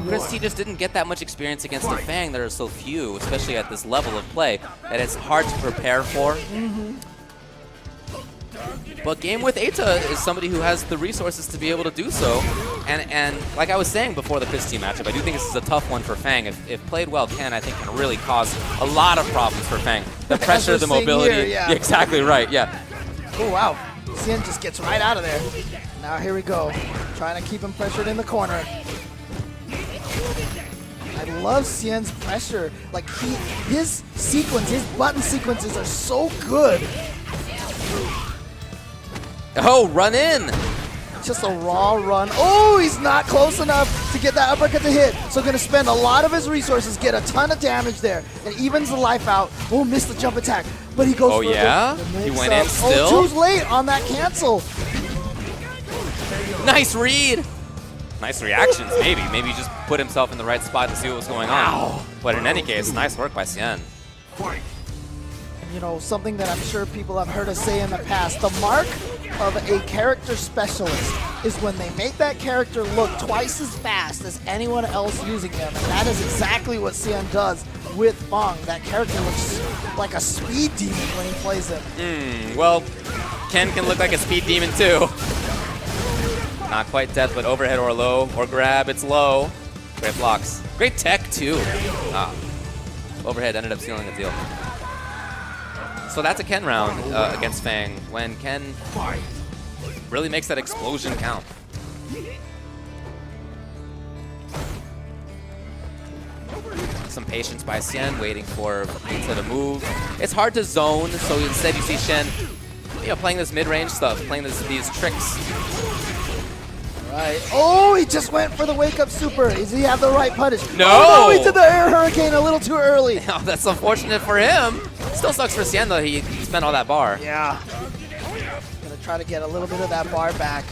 Chris T just didn't get that much experience against a Fang. There are so few, especially at this level of play, that it's hard to prepare for. But Game with Eita is somebody who has the resources to be able to do so. And like I was saying before the Chris T matchup, I do think this is a tough one for Fang. If played well, Ken, I think, can really cause a lot of problems for Fang. The pressure, the mobility. Here, yeah. Exactly right, yeah. Oh, wow. Cien just gets right out of there. Now here we go. Trying to keep him pressured in the corner. I love Cien's pressure. Like, his button sequences are so good. Oh, run in! Just a raw run. Oh, he's not close enough to get that uppercut to hit. So going to spend a lot of his resources, get a ton of damage there. And evens the life out. Oh, missed the jump attack. But he goes for yeah? the He went in still? Oh, too late on that cancel. Nice read! Nice reactions, maybe. Maybe he just put himself in the right spot to see what was going on. But in any case, nice work by Cien. You know, something that I'm sure people have heard us say in the past, the mark of a character specialist is when they make that character look twice as fast as anyone else using them. And that is exactly what Cien does with Fang. That character looks like a speed demon when he plays him. Well, Ken can look like a speed demon too. Not quite death, but overhead or low, or grab, it's low. Great blocks. Great tech too. Overhead ended up sealing the deal. So that's a Ken round against Fang, when Ken really makes that explosion count. Some patience by Cien, waiting for Eita to move. It's hard to zone, so instead you see Shen, playing this mid-range stuff, playing these tricks. Right. Oh, he just went for the wake-up super. Does he have the right punish? No! Oh, no, he did the air hurricane a little too early. Oh, that's unfortunate for him. Still sucks for Cien, though. He spent all that bar. Yeah. Gonna try to get a little bit of that bar back.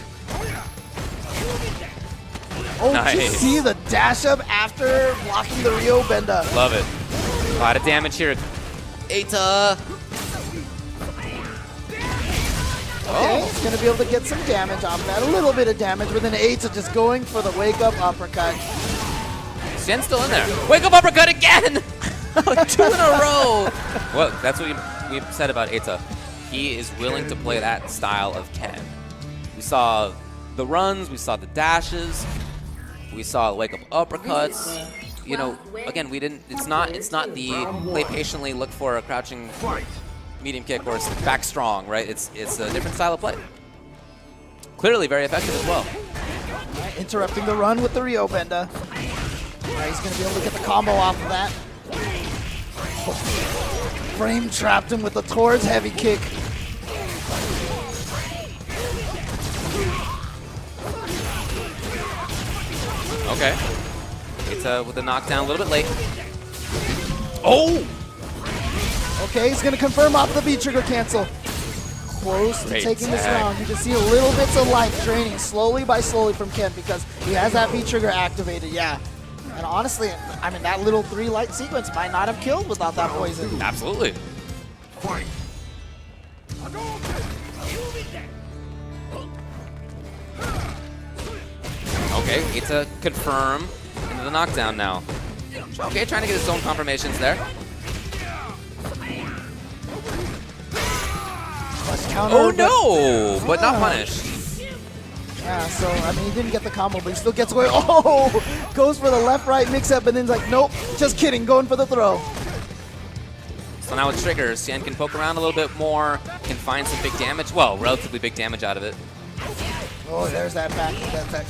Oh, nice. Did you see the dash up after blocking the Ryo Benda? Love it. A lot of damage here. Eita. Okay, he's going to be able to get some damage off that. A little bit of damage, but then Eita just going for the wake-up uppercut. Cien's still in there. Wake-up uppercut again! 2 in a row! Well, that's what we said about Eita. He is willing to play that style of Ken. We saw the runs, we saw the dashes, we saw wake-up uppercuts. You know, again, we didn't. It's not the play patiently, look for a crouching medium kick or back strong, right? It's a different style of play. Clearly very effective as well. interrupting the run with the Ryo Benda. He's going to be able to get the combo off of that. Frame trapped him with the towards heavy kick. Okay. It's with the knockdown a little bit late. Oh! Okay, he's going to confirm off the V-trigger cancel. Close to Great taking this tag. round. You can see a little bits of life draining slowly by slowly from Ken because he has that V-trigger activated, yeah. And honestly, I mean, that little 3 light sequence might not have killed without that poison. Absolutely. Okay, Ita confirm into the knockdown now. Okay, trying to get his own confirmations there. Counter, Oh no! But not punished. Yeah, so, I mean, he didn't get the combo, but he still gets away. Oh! Goes for the left-right mix-up, and then's like, nope, just kidding, going for the throw. So now with triggers, Cien can poke around a little bit more, can find some big damage. Well, relatively big damage out of it. Oh, there's that back, that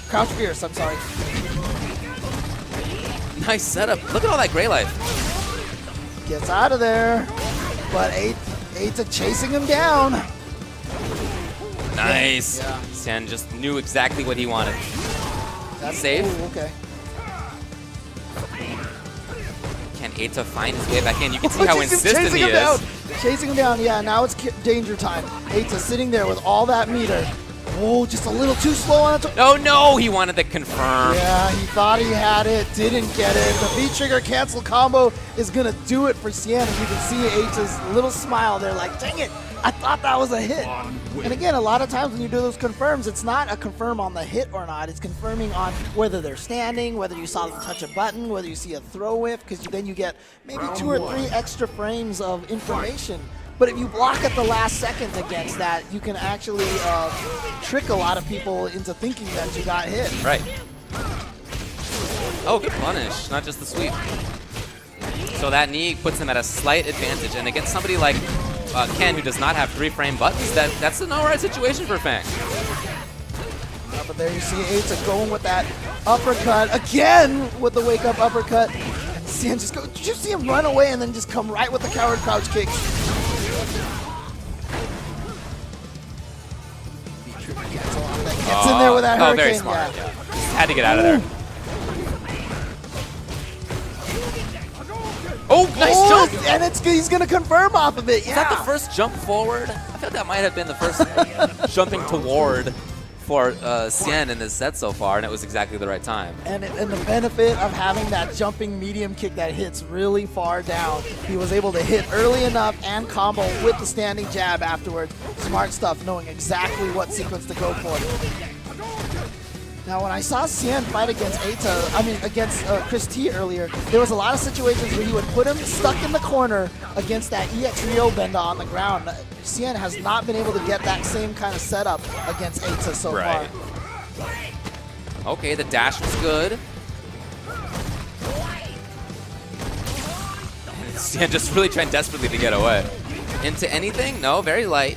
crouch fierce, I'm sorry. Nice setup. Look at all that gray life. Gets out of there, but Ata chasing him down. Nice. Yeah. Cien just knew exactly what he wanted. That's safe. Ooh, okay. Can Ata find his way back in? You can see how insistent he is. Down. Chasing him down, yeah, now it's danger time. Ata sitting there with all that meter. Oh, just a little too slow on it. Oh no, he wanted to confirm. Yeah, he thought he had it, didn't get it. The V-trigger cancel combo is gonna do it for Cien, and you can see Ata's little smile there like, dang it, I thought that was a hit. And again, a lot of times when you do those confirms, it's not a confirm on the hit or not, it's confirming on whether they're standing, whether you saw them touch a button, whether you see a throw whiff, because then you get maybe 2 or 3 extra frames of information. But if you block at the last second against that, you can actually trick a lot of people into thinking that you got hit. Right. Oh, good punish, not just the sweep. So that knee puts him at a slight advantage, and against somebody like Ken, who does not have 3-frame buttons, that's an alright situation for Fang. But there you see Ata going with that uppercut again with the wake-up uppercut. And Cien just go. Did you see him run away and then just come right with the coward crouch kick? Gets in there with that hurricane. Oh, very smart. Yeah. Had to get out of there. Oh, nice jump! And he's going to confirm off of it, yeah. Is that the first jump forward? I feel like that might have been the first jumping toward for Cien in this set so far, and it was exactly the right time. And the benefit of having that jumping medium kick that hits really far down, he was able to hit early enough and combo with the standing jab afterwards. Smart stuff, knowing exactly what sequence to go for. Now, when I saw Cien fight against against Chris T earlier, there was a lot of situations where he would put him stuck in the corner against that EX Ryo Benda on the ground. Cien has not been able to get that same kind of setup against Ata so far. Okay, the dash was good. And Cien just really trying desperately to get away. Into anything? No, very light.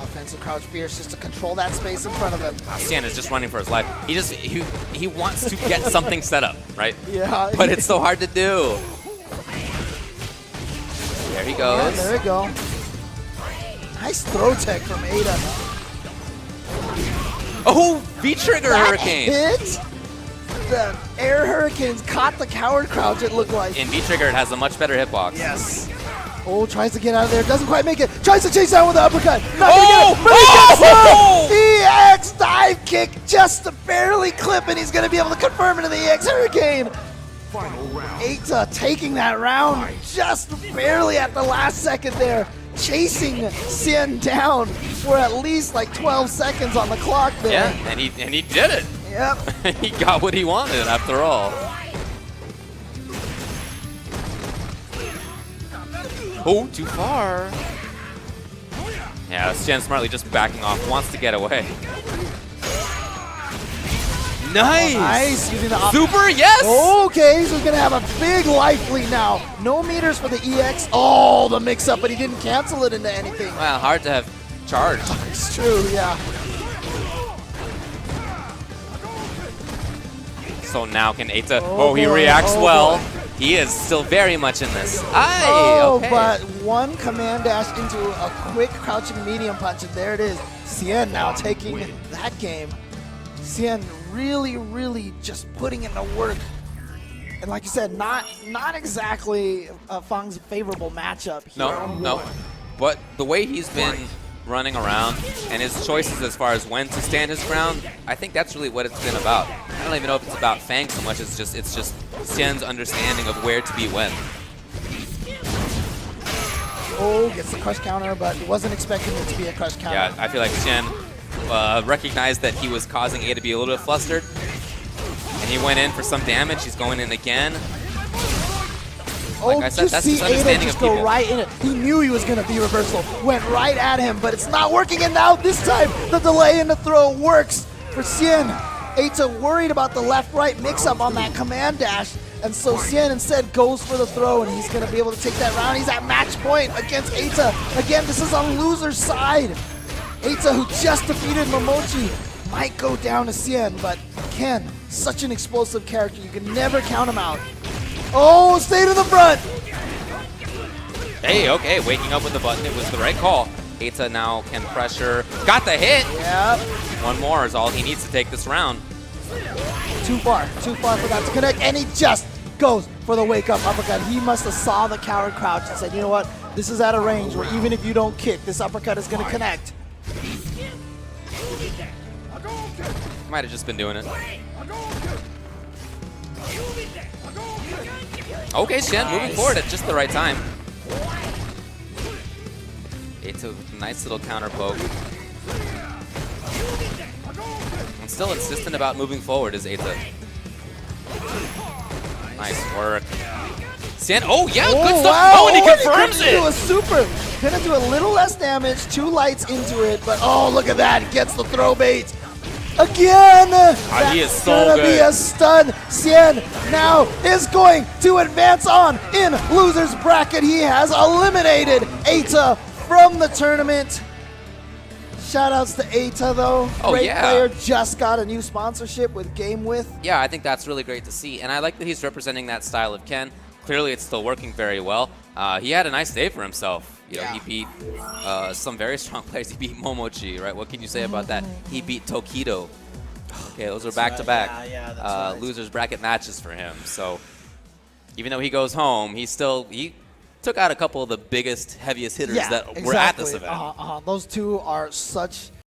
Offensive crouch fierce just to control that space in front of him. Cien is just running for his life. He wants to get something set up, right? Yeah. But it's so hard to do. There he goes. Yeah, there we go. Nice throw tech from Ata. Oh, V-trigger hurricane. Hit? The air hurricanes caught the coward crouch, it looked like. In V-trigger, it has a much better hitbox. Yes. Oh, tries to get out of there. Doesn't quite make it. Tries to chase down with the uppercut. Not Oh! gonna get it, but he gets her! EX dive kick just to barely clip, and he's going to be able to confirm into the EX hurricane. Ata taking that round just barely at the last second there. Chasing Cien down for at least like 12 seconds on the clock there. Yeah, and he did it. Yep. He got what he wanted after all. Oh, too far. Yeah, Cien smartly just backing off, wants to get away. Nice! Oh, nice. Using the Super, yes! Okay, so he's going to have a big life lead now. No meters for the EX. Oh, the mix-up, but he didn't cancel it into anything. Well, hard to have charged. It's true, yeah. So now can Eita... Oh, he reacts well. Boy. He is still very much in this. Oh, Okay. but one command dash into a quick crouching medium punch, and there it is. Cien now taking that game. Cien really, really just putting in the work. And like you said, not exactly Fang's favorable matchup here. No. But the way he's been running around and his choices as far as when to stand his ground, I think that's really what it's been about. I don't even know if it's about Fang so much. It's just Cien's understanding of where to be when. Oh, gets the crush counter, but wasn't expecting it to be a crush counter. Yeah, I feel like Cien recognized that he was causing A to be a little bit flustered, and he went in for some damage. He's going in again. Like I said, that's his understanding of people. Go right in it. He knew he was going to be reversal. Went right at him, but it's not working. And now this time, the delay in the throw works for Cien. Eita worried about the left-right mix-up on that command dash. And so Cien instead goes for the throw, and he's going to be able to take that round. He's at match point against Eita. Again, this is on loser's side. Eita, who just defeated Momochi, might go down to Cien, but Ken, such an explosive character. You can never count him out. Oh, stay to the front. Hey, okay, waking up with the button. It was the right call. Eita now can pressure. Got the hit. Yep. One more is all he needs to take this round. Too far for that to connect, and he just goes for the wake-up uppercut. He must have saw the coward crouch and said, you know what, this is at a range where even if you don't kick, this uppercut is going to connect. Might have just been doing it. Okay, Cien moving forward at just the right time. Eita with a nice little counter poke. And still insistent about moving forward is Eita. Nice work. Cien, oh yeah, good stuff. Wow. Oh, and he confirms it. Do a super. Gonna do a little less damage, 2 lights into it, but oh, look at that. Gets the throw bait. Again! He is so gonna good. Be a stun. Cien now is going to advance on in loser's bracket. He has eliminated Eita from the tournament. Shoutouts to Eita though. Oh, Great yeah. player, just got a new sponsorship with Game With. Yeah, I think that's really great to see, and I like that he's representing that style of Ken. Clearly, it's still working very well. He had a nice day for himself. You know, he beat some very strong players. He beat Momochi, right? What can you say about that? He beat Tokido. Okay, those are back-to-back losers bracket matches for him. So even though he goes home, he took out a couple of the biggest, heaviest hitters that were at this event. Those two are such